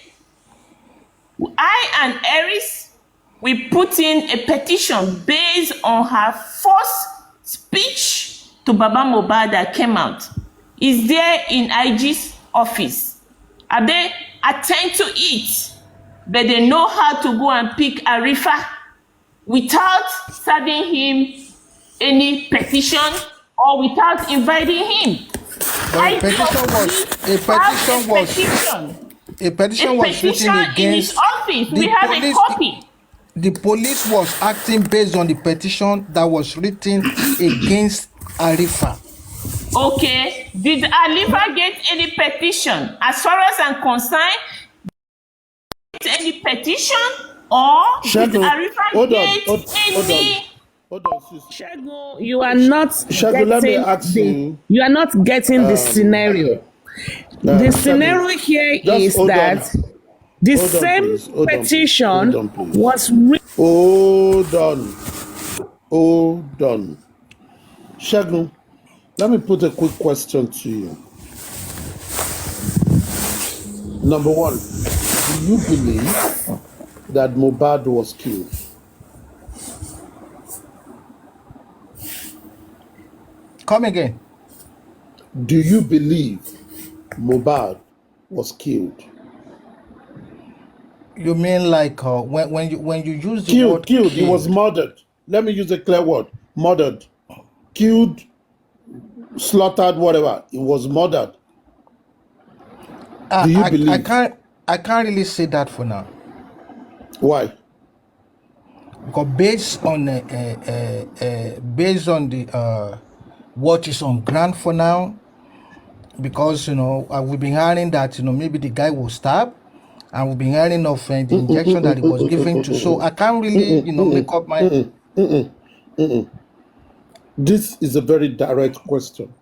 I and Eris, we put in a petition based on her first speech to Baba Mohbad that came out. Is there in IG's office. Are they attend to it? But they know how to go and pick Arifa without serving him any petition or without inviting him. But a petition was written against in his office. We have a copy. The police was acting based on the petition that was written against Arifa. Okay. Did Arifa get any petition? As far as I'm concerned, any petition, or did Arifa get any? Hold on, Shegun, you are not getting the scenario. The scenario here is that the same petition was written. Hold on. Shegun, let me put a quick question to you. Number one, do you believe that Mohbad was killed? Come again. Do you believe Mohbad was killed? You mean like when you use the Killed. word killed? He was murdered. Let me use a clear word. Murdered. Killed, slaughtered, whatever. He was murdered. Do you believe? I can't really say that for now. Why? Because based on the what is on ground for now, because we've been hearing that maybe the guy was stabbed, and we've been hearing of the injection that he was given to. So I can't really make up my. This is a very direct question.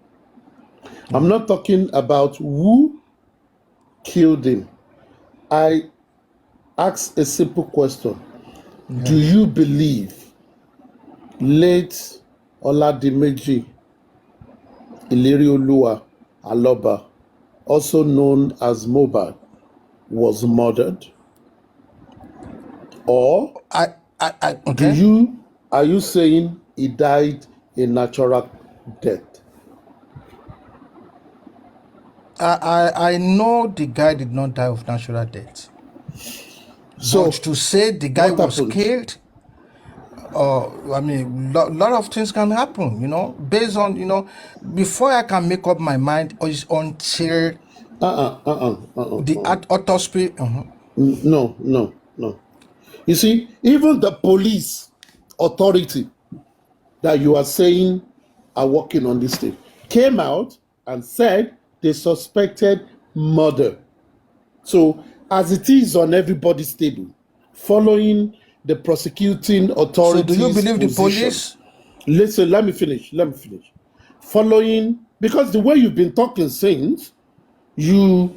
I'm not talking about who killed him. I ask a simple question. Yeah. Do you believe late Oladimeji Ilerioluwa Aloba, also known as Mohbad, was murdered? Or okay. Are you saying he died a natural death? I know the guy did not die of natural death. So but to say the guy was killed, I mean, a lot of things can happen, based on, before I can make up my mind is until the autopsy. No. You see, even the police authority that you are saying are working on this thing came out and said they suspected murder. So, as it is on everybody's table, following the prosecuting authorities' So, do you believe position, the police? Listen, let me finish. Following, because the way you've been talking since, you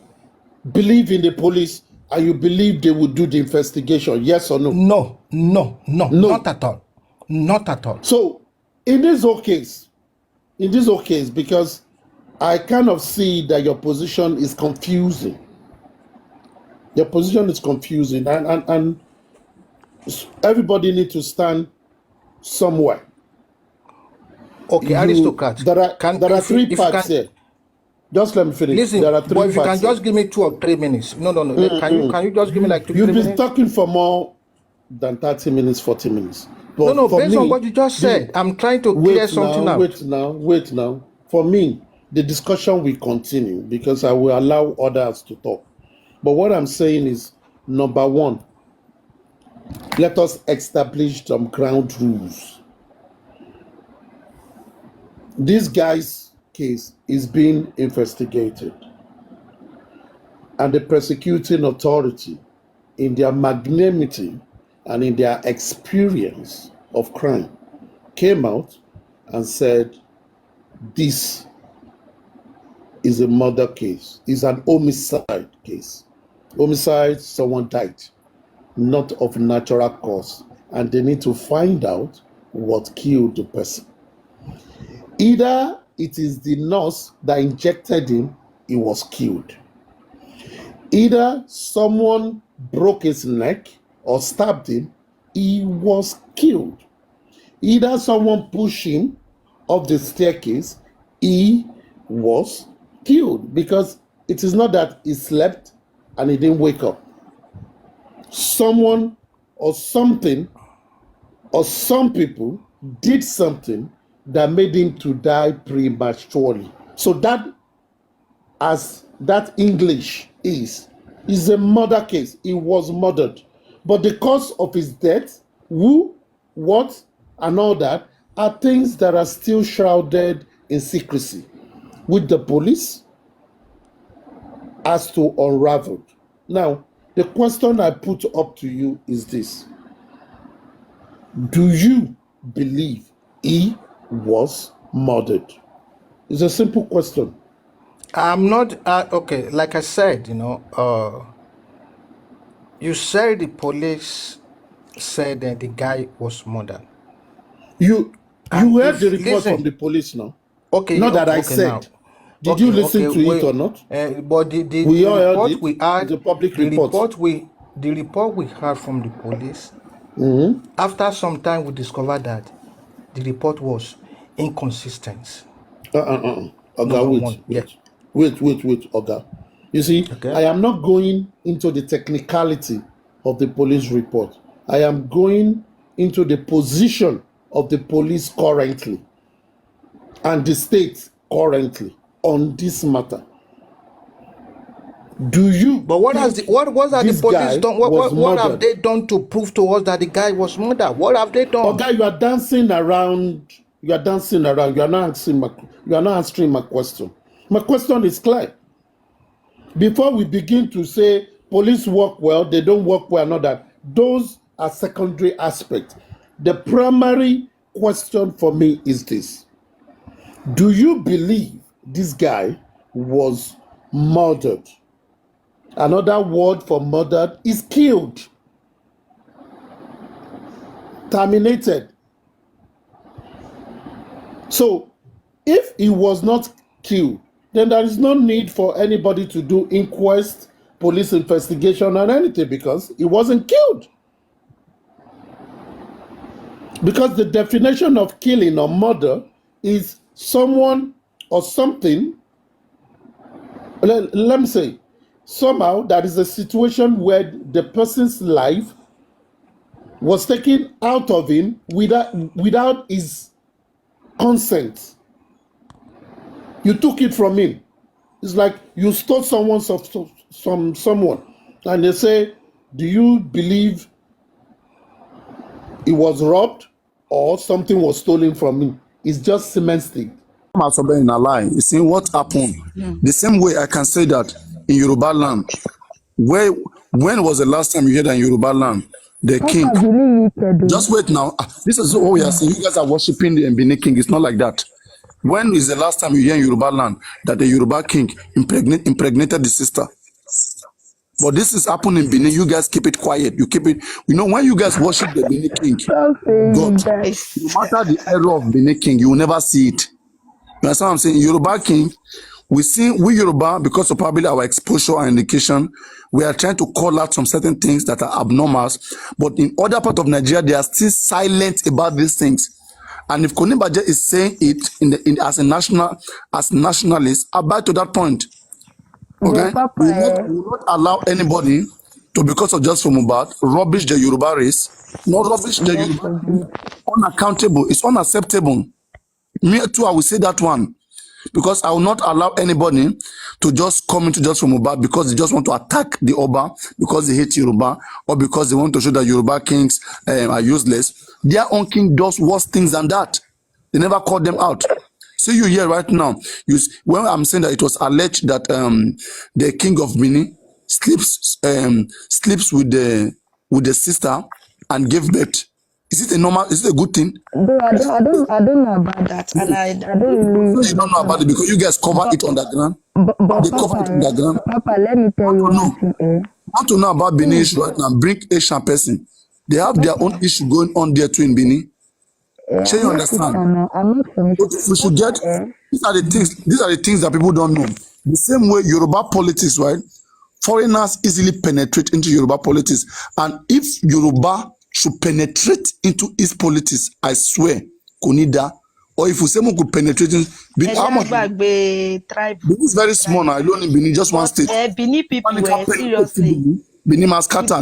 believe in the police and you believe they will do the investigation, yes or no? No, not at all. Not at all. So, in this whole case, because I kind of see that your position is confusing. Your position is confusing, and everybody needs to stand somewhere. Okay, aristocrat. There are three parts here. Just let me finish. Listen, there are three but if you parts can just give me 2 or 3 minutes. No. Can you just give me like 2 You've 3 been minutes? talking for more than 30 minutes, 40 minutes. But no, based on what you just said, I'm trying to clear something out. Wait now. For me, the discussion will continue because I will allow others to talk. But what I'm saying is, number one, let us establish some ground rules. This guy's case is being investigated, and the prosecuting authority, in their magnanimity and in their experience of crime, came out and said this is a murder case, is an homicide case. Homicide, someone died, not of natural cause, and they need to find out what killed the person. Either it is the nurse that injected him, he was killed. Either someone broke his neck or stabbed him, he was killed. Either someone pushed him up the staircase, he was killed, because it is not that he slept and he didn't wake up. Someone or something or some people did something that made him to die prematurely. So that, as that English is a murder case. He was murdered. But the cause of his death, who, what, and all that are things that are still shrouded in secrecy, which the police has to unravel. Now, the question I put up to you is this. Do you believe he was murdered? It's a simple question. I'm not, okay, like I said, you said the police said that the guy was murdered. You heard the report from the police now? Okay. Not that I said. Now. Did you listen to it or not? But the report we had, the public report. The report we heard from the police, after some time we discovered that the report was inconsistent. Oga, wait, Oga. You see, Okay. I am not going into the technicality of the police report. I am going into the position of the police currently and the state currently on this matter. Do you? But what has the police done? What have they done to prove to us that the guy was murdered? What have they done? Oga, you are dancing around. You are dancing around. You are not answering my question. My question is clear. Before we begin to say police work well, they don't work well, not that. Those are secondary aspects. The primary question for me is this. Do you believe this guy was murdered? Another word for murdered is killed, terminated. So, if he was not killed, then there is no need for anybody to do inquest, police investigation, or anything because he wasn't killed. Because the definition of killing or murder is someone or something. Let me say, somehow that is a situation where the person's life was taken out of him without his consent. You took it from him. It's like you stole someone from someone, and they say, "Do you believe he was robbed or something was stolen from him?" It's just semantic. In a lie. You see what happened? The same way I can say that in Yoruba land. When was the last time you heard that in Yoruba land? The king. Just wait now. This is what we are saying. You guys are worshiping the Benin king. It's not like that. When is the last time you hear in Yoruba land that the Yoruba king impregnated the sister? But this is happening in Benin. You guys keep it quiet. You keep it. You know, when you guys worship the Benin king, God, no matter the error of Benin king, you will never see it. You understand what I'm saying? Yoruba king, we Yoruba, because of probably our exposure and education, we are trying to call out some certain things that are abnormal. But in other part of Nigeria, they are still silent about these things. And if Koni Baje is saying it as nationalist, abide to that point. Okay, we will not allow anybody to, because of just from Mohbad, rubbish the Yoruba race, not rubbish the Yoruba race. Unaccountable. It's unacceptable. Me too, I will say that one. Because I will not allow anybody to just come into just from Mohbad because they just want to attack the Oba, because they hate Yoruba, or because they want to show that Yoruba kings are useless. Their own king does worse things than that. They never called them out. See you here right now. When I'm saying that it was alleged that the king of Benin sleeps with the sister and gave birth. Is it a good thing? I don't know about that, and I don't really. You don't know about it because you guys cover it underground. But They cover it underground. Papa, let me tell you one thing. Want to know about Benin issue right now? Bring Asian person. They have their own issue going on there too in Benin. Shall you understand? I'm not from We should get. These are the things that people don't know. The same way Yoruba politics, right? Foreigners easily penetrate into Yoruba politics, and if Yoruba should penetrate into his politics, I swear, Konida, or if someone could penetrate in Benin, how much? Benin is very small now. Alone in Benin, just one state. Benin people were seriously. Benin must scatter.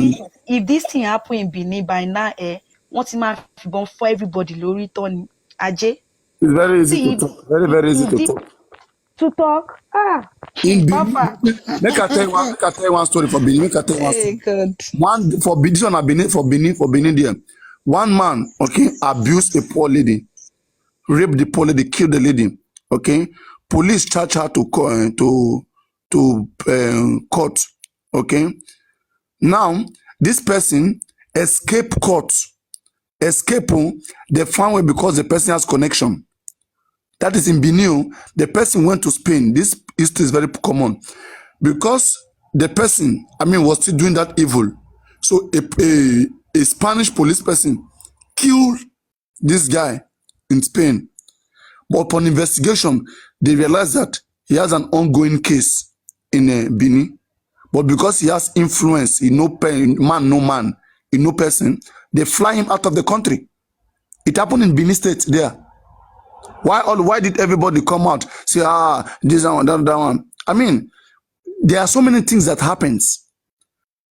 If this thing happen in Benin by now, what's my fibon for everybody? Lori Tony Ajay. It's very easy to talk. Very, very easy to talk. To talk? In Benin, make I tell you one story for Benin. Make I tell you one story. God. One for this one, for Benin there. One man, okay, abused a poor lady, raped the poor lady, killed the lady. Okay, police charged her to court. Okay, now this person escaped court. They found way because the person has connection. That is in Benin. The person went to Spain. This is very common because the person, was still doing that evil. So a Spanish police person killed this guy in Spain. But upon investigation, they realized that he has an ongoing case in Benin. But because he has influence, no man, no person, they fly him out of the country. It happened in Benin State there. Why did everybody come out say this one, that one? I mean, there are so many things that happens.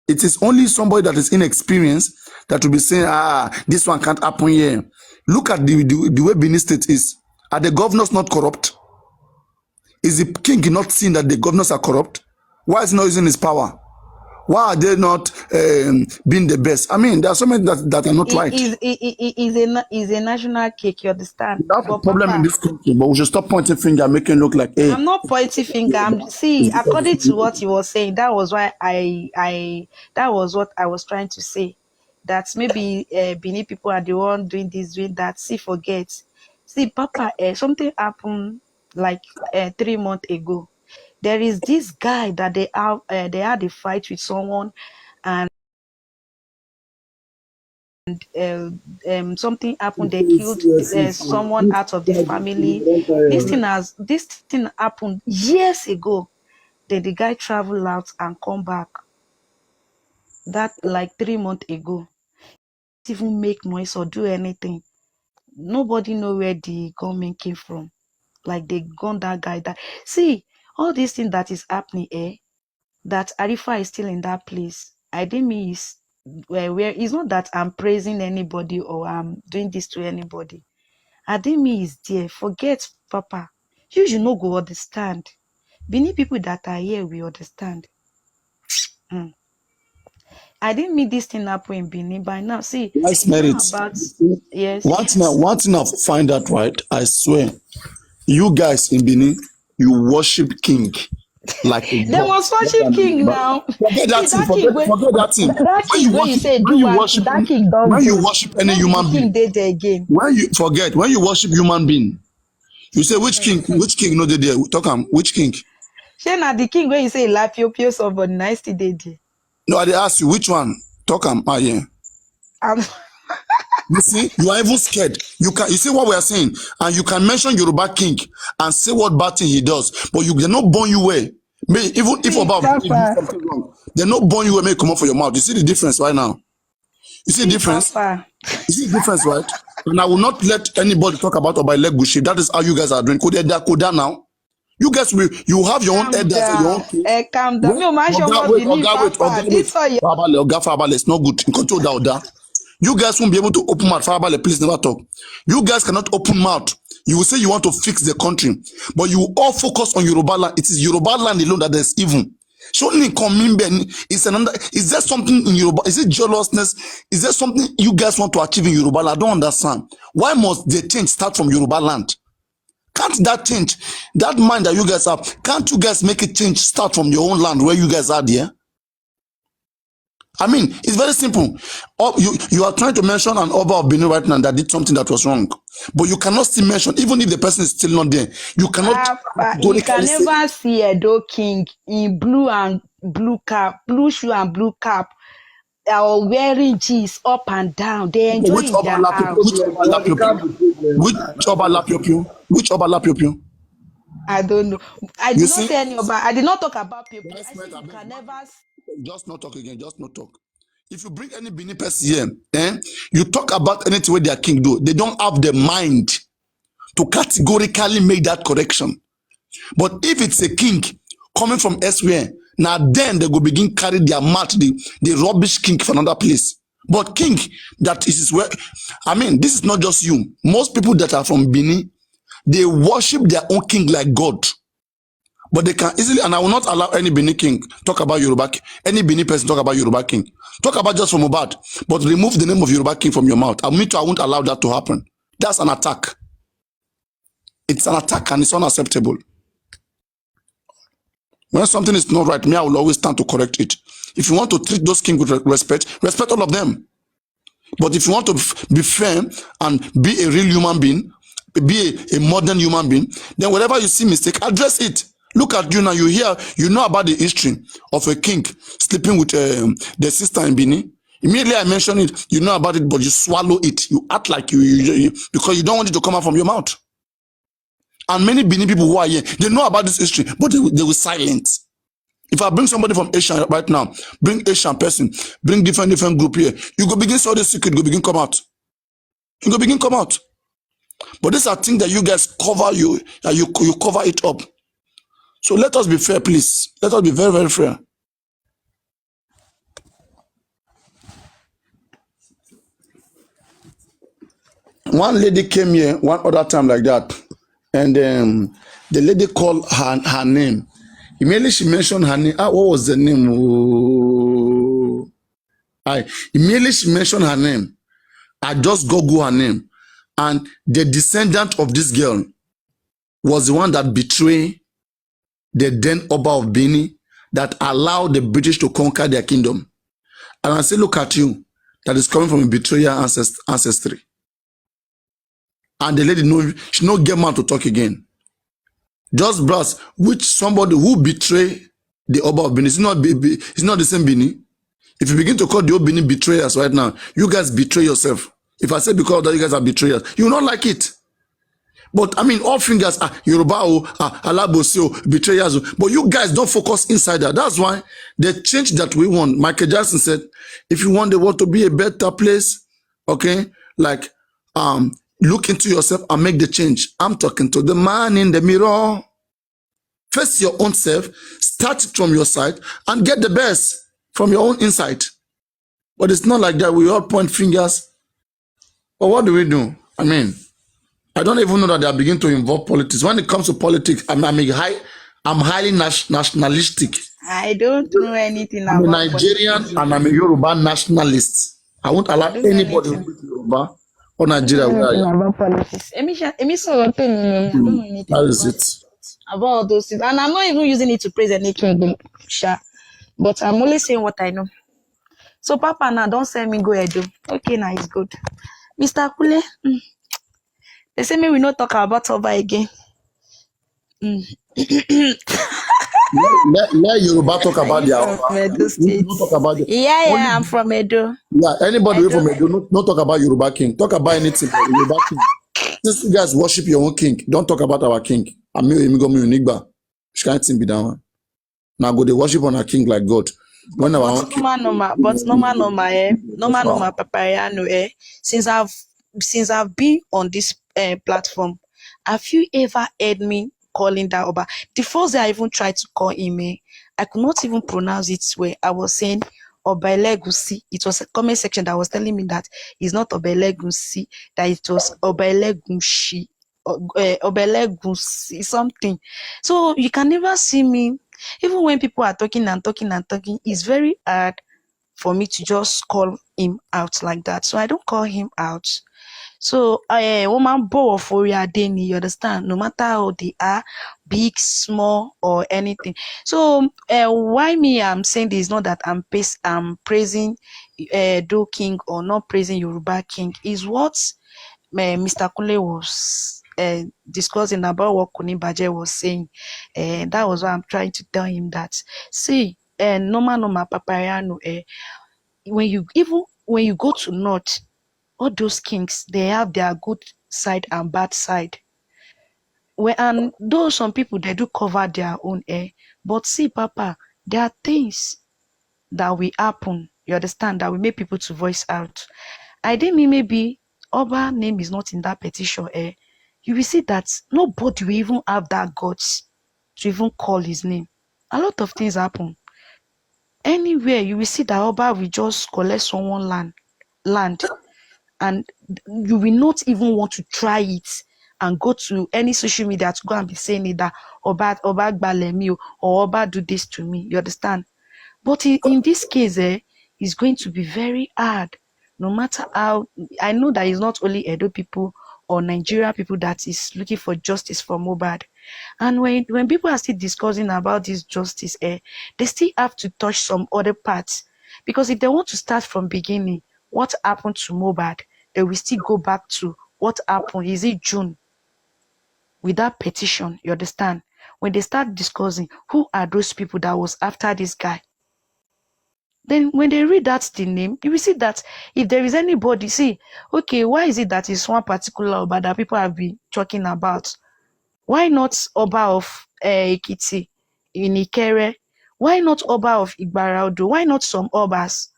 It is only somebody that is inexperienced that will be saying, this one can't happen here. Look at the way Benin State is. Are the governors not corrupt? Is the king not seeing that the governors are corrupt? Why is he not using his power? Why are they not being the best? I mean, there are so many that are not right. Is a national cake, you understand? That's the But problem in Papa, this country. But we should stop pointing finger and making it look like, hey. I'm not pointing finger. See, according to what you were saying, that was why that was what I was trying to say. That maybe Benin people are the one doing this, doing that. See, forget. See, Papa, something happened like 3 months ago. There is this guy that they had a fight with someone, and something happened. They killed someone out of the family. This thing happened years ago. Then the guy traveled out and come back. That like 3 months ago. Didn't even make noise or do anything. Nobody know where the gunman came from. Like they gun that guy. See, all these things that is happening, that Arifa is still in that place. I didn't mean where it's not that I'm praising anybody or I'm doing this to anybody. I didn't mean is there. Forget, Papa. You no go understand. Benin people that are here we understand. I didn't mean this thing happen in Benin by now. See, Nice merit. Yes. One thing I've find out right, I swear, you guys in Benin, you worship king like a god. They must worship king now. Forget that thing. Forget that thing. That king when you say do one thing, that king don't. When you worship any human being, king there again. when you worship human being, you say which king no dey there? Talk am, which king? Shey na the king when you say la pio somebody nice dey there. No, I dey ask you which one. Talk am, yeah. You see, you are even scared. You see what we are saying, and you can mention Yoruba king and say what bad thing he does, but they not born you well. Even if about do something wrong, they not born you well. May come up for your mouth. You see the difference right now. You see the difference. You see the difference, right? And I will not let anybody talk about Obaile. That is how you guys are doing. Koda now. You guys you have your own head as your own king. Calm down. Fabale, it's not good. Control that. You guys won't be able to open mouth. Fabale, please never talk. You guys cannot open mouth. You will say you want to fix the country, but you all focus on Yoruba land. It is Yoruba land alone that is evil. Is there something in Yoruba? Is it jealousness? Is there something you guys want to achieve in Yoruba land? I don't understand. Why must the change start from Yoruba land? Can't that change? That mind that you guys have, can't you guys make it change start from your own land where you guys are there? I mean, it's very simple. You are trying to mention an Oba of Benin right now that did something that was wrong. But you cannot still mention, even if the person is still not there, you cannot. You can never see a Edo king in blue cap, blue shoe and blue cap, or wearing jeans up and down. They enjoy Which Oba Lapiopiu? I don't know. I did not say any Oba. I did not talk about people. I said you can never. Just not talk again. Just not talk. If you bring any Benin person here, you talk about anything where their king do, they don't have the mind to categorically make that correction. But if it's a king coming from elsewhere, now then they go begin carry their mat, the rubbish king from another place. But king, that is where, I mean, this is not just you. Most people that are from Benin, they worship their own king like God. But they can easily, and I will not allow any Benin king talk about Yoruba, any Benin person talk about Yoruba king. Talk about just from Mohbad, but remove the name of Yoruba king from your mouth. I won't allow that to happen. That's an attack. It's an attack and it's unacceptable. When something is not right, I will always stand to correct it. If you want to treat those kings with respect all of them. But if you want to be fair and be a real human being, be a modern human being, then wherever you see mistake, address it. Look at you now, you know about the history of a king sleeping with the sister in Benin. Immediately I mention it, you know about it, but you swallow it. You act like you because you don't want it to come out from your mouth. And many Benin people who are here, they know about this history, but they will silent. If I bring somebody from Asia right now, bring Asian person, bring different group here, you go begin see all the secret, go begin come out. You go begin come out. But these are things that you guys cover, you cover it up. So let us be fair, please. Let us be very, very fair. One lady came here one other time like that, and the lady called her name. Immediately she mentioned her name. What was the name? Oh, immediately she mentioned her name. I just Google her name, and the descendant of this girl was the one that betrayed the then Oba of Benin, that allowed the British to conquer their kingdom. And I say, look at you, that is coming from a betrayer ancestry. And the lady she no get man to talk again. Just brass, which somebody who betray the Oba of Benin, it's not the same Benin. If you begin to call the old Benin betrayers right now, you guys betray yourself. If I say because that you guys are betrayers, you will not like it. But I mean, all fingers are Yoruba, Alabosi, betrayers. But you guys don't focus inside that. That's why the change that we want. Michael Jackson said, if you want the world to be a better place, okay, like look into yourself and make the change. I'm talking to the man in the mirror. Face your own self, start from your side, and get the best from your own inside. But it's not like that. We all point fingers. But what do we do? I mean, I don't even know that they are beginning to involve politics. When it comes to politics, I'm highly nationalistic. I don't know anything about I'm a Nigerian politics. and I'm a Yoruba nationalist. I won't allow anybody who is Yoruba or Nigeria where I am. About politics. I don't know anything That is it. about all those things. And I'm not even using it to praise any kingdom, but I'm only saying what I know. So Papa, now don't send me go Edo. Okay, now it's good. Mr. Kule, they say me we not talk about Oba again. Let Yoruba talk about their Oba. Don't talk about Yeah, I'm from Edo. Yeah, anybody from Edo, don't talk about Yoruba king. Talk about anything but Yoruba king. Since you guys worship your own king, don't talk about our king. Which kind of thing be that one? Now go they worship on our king like God. When our own king. Normal, Papariano, since I've been on this platform, have you ever heard me calling that Oba? The first day I even tried to call him, I could not even pronounce it where I was saying Obelegusi. It was a comment section that was telling me that it's not Obelegusi, that it was Obelegushi, Obelegusi, something. So you can never see me. Even when people are talking and talking and talking, it's very hard for me to just call him out like that. So I don't call him out. So woman bow for your day, you understand? No matter how they are, big, small, or anything. So why me I'm saying this, not that I'm praising Do King or not praising Yoruba King, is what Mr. Kule was discussing about what Kunibaje was saying. That was why I'm trying to tell him that. See, normal Papariano, when you go to North, all those kings, they have their good side and bad side. And though some people, they do cover their own air. But see, Papa, there are things that will happen, you understand, that will make people to voice out. I didn't mean maybe Oba name is not in that petition. You will see that nobody will even have that guts to even call his name. A lot of things happen. Anywhere you will see that Oba will just collect someone land, and you will not even want to try it and go to any social media to go and be saying it that Oba gbale me or Oba do this to me. You understand? But in this case, it's going to be very hard. No matter how, I know that it's not only Edo people or Nigeria people that is looking for justice for Mohbad. And when people are still discussing about this justice, they still have to touch some other parts. Because if they want to start from beginning, what happened to Mohbad, they will still go back to what happened. Is it June? With that petition, you understand? When they start discussing who are those people that was after this guy, then when they read that the name, you will see that if there is anybody, see, okay, why is it that it's one particular Oba that people have been talking about? Why not Oba of Ekiti, in Ikere? Why not Oba of Igbara Odo? Why not some Obas?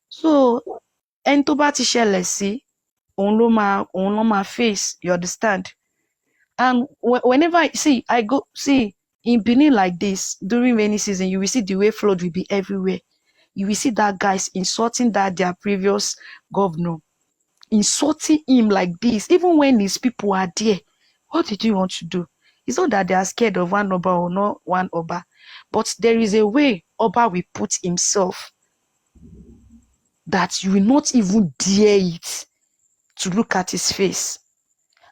So, ẹni tó bá ti ṣẹlẹ̀ sí, òun ló máa face, you understand? And whenever I go see in Benin like this during rainy season, you will see the way flood will be everywhere. You will see that guys insulting their previous governor, insulting him like this, even when his people are there. What did you want to do? It's not that they are scared of one Oba or not one Oba, but there is a way Oba will put himself that you will not even dare it to look at his face.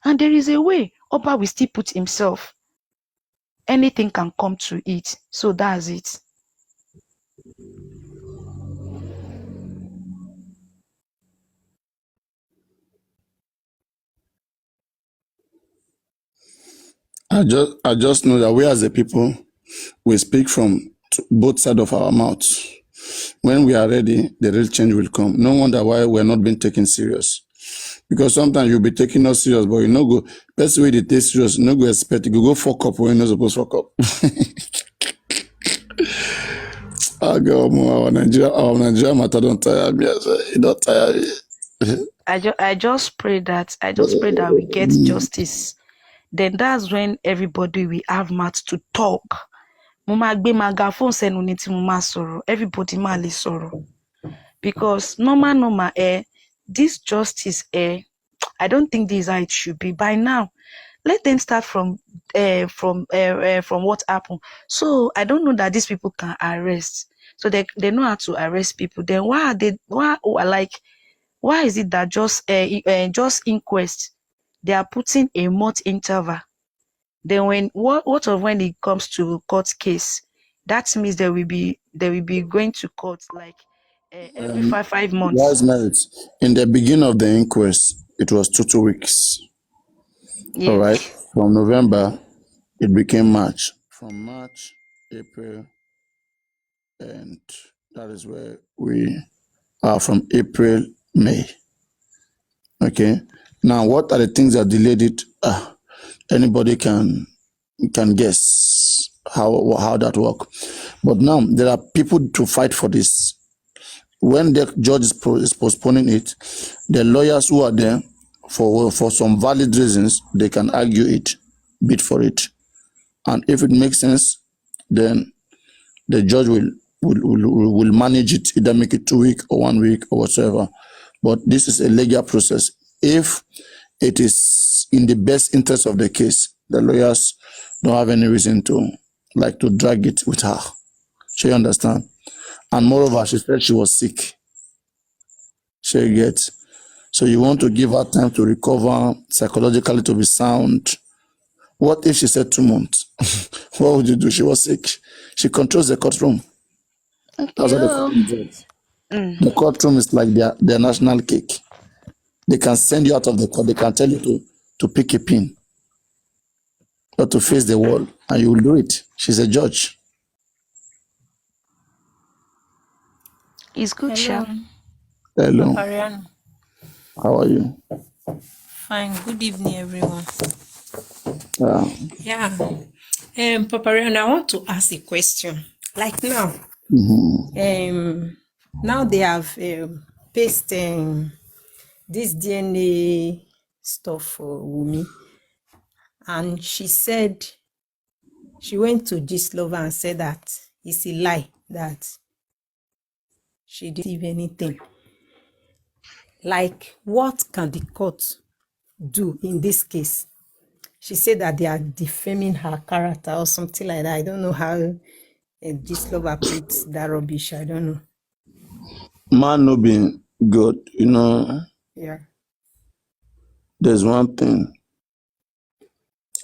And there is a way Oba will still put himself. Anything can come to it. So that's it. I just know that we as a people, we speak from both sides of our mouths. When we are ready, the real change will come. No wonder why we're not being taken serious. Because sometimes you'll be taking us serious, but you know go best way they take serious, you no go expect you go fuck up when you're not supposed to fuck up. Our Nigeria matter don't tire me. It don't tire me. I just pray that we get justice. Then that's when everybody will have mouth to talk. Mo máa gbé megaphone sẹ́nu ni tí mo máa sọ̀rọ̀. Everybody máa lè sọ̀rọ̀. Because normal, this justice, I don't think this is how it should be. By now, let them start from what happened. So I don't know that these people can arrest. So they know how to arrest people. Then why is it that just inquest they are putting a month interval? Then when it comes to court case, that means they will be going to court like every 5 months. Wise merit. In the beginning of the inquest, it was 2 weeks. Yeah. All right. From November, it became March. From March, April, and that is where we are from April, May. Okay. Now, what are the things that delayed it? Anybody can guess how that work. But now there are people to fight for this. When the judge is postponing it, the lawyers who are there for some valid reasons, they can argue it, bid for it, and if it makes sense, then the judge will manage it, either make it 2 weeks or 1 week or whatever. But this is a legal process. If it is in the best interest of the case, the lawyers don't have any reason to drag it with her. She understand. And moreover, she said she was sick. She gets. So you want to give her time to recover psychologically, to be sound. What if she said 2 months? What would you do? She was sick. She controls the courtroom. That's what the courtroom does. The courtroom is like their national cake. They can send you out of the court. They can tell you to pick a pin or to face the wall, and you will do it. She's a judge. It's good, Sha. Hello. Papariano. How are you? Fine. Good evening, everyone. Yeah. Papariano, I want to ask a question. Like now, now they have pasted this DNA stuff for Wumi, and she said she went to Gistlover and said that it's a lie that she didn't receive anything. Like, what can the court do in this case? She said that they are defaming her character or something like that. I don't know how Gistlover put that rubbish. I don't know. Man no being good, Yeah. There's one thing.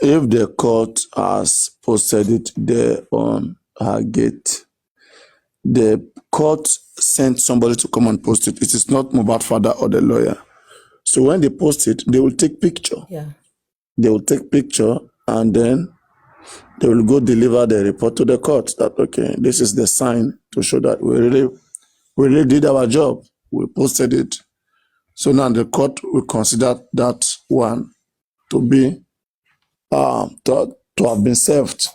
If the court has posted it there on her gate, the court sent somebody to come and post it. It is not Mohbad's father or the lawyer. So when they post it, they will take picture. Yeah. They will take picture and then they will go deliver the report to the court that, okay, this is the sign to show that we really did our job. We posted it. So now the court will consider that one to be to have been served.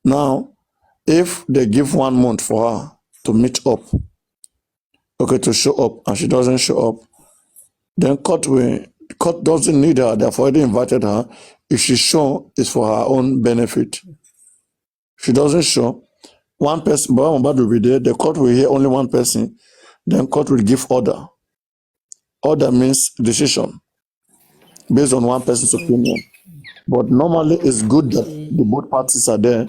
Now, if they give 1 month for her to meet up, okay, to show up, and she doesn't show up, Then court doesn't need her. They've already invited her. If she's sure, it's for her own benefit. If she doesn't show, one person, but will be there. The court will hear only one person. Then court will give order. Order means decision based on one person's opinion. But normally, it's good that the both parties are there.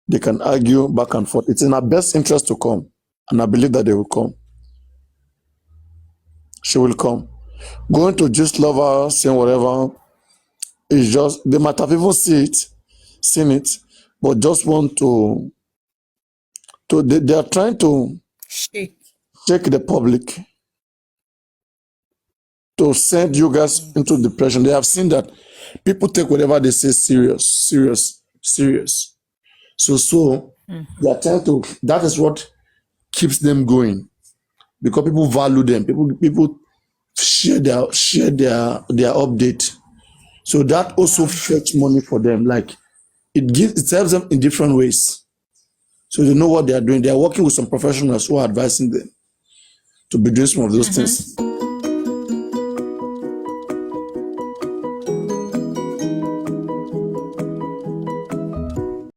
They can argue back and forth. It's in our best interest to come, and I believe that they will come. She will come. Going to just love her, saying whatever, is just, they might have even seen it, but just want to they are trying to Shake. shake the public, to send you guys into depression. They have seen that people take whatever they say serious. So they are trying to, that is what keeps them going, because people value them. People share their update. So that also fetch money for them. Like it helps them in different ways. So they know what they are doing. They are working with some professionals who are advising them to be doing some of those things.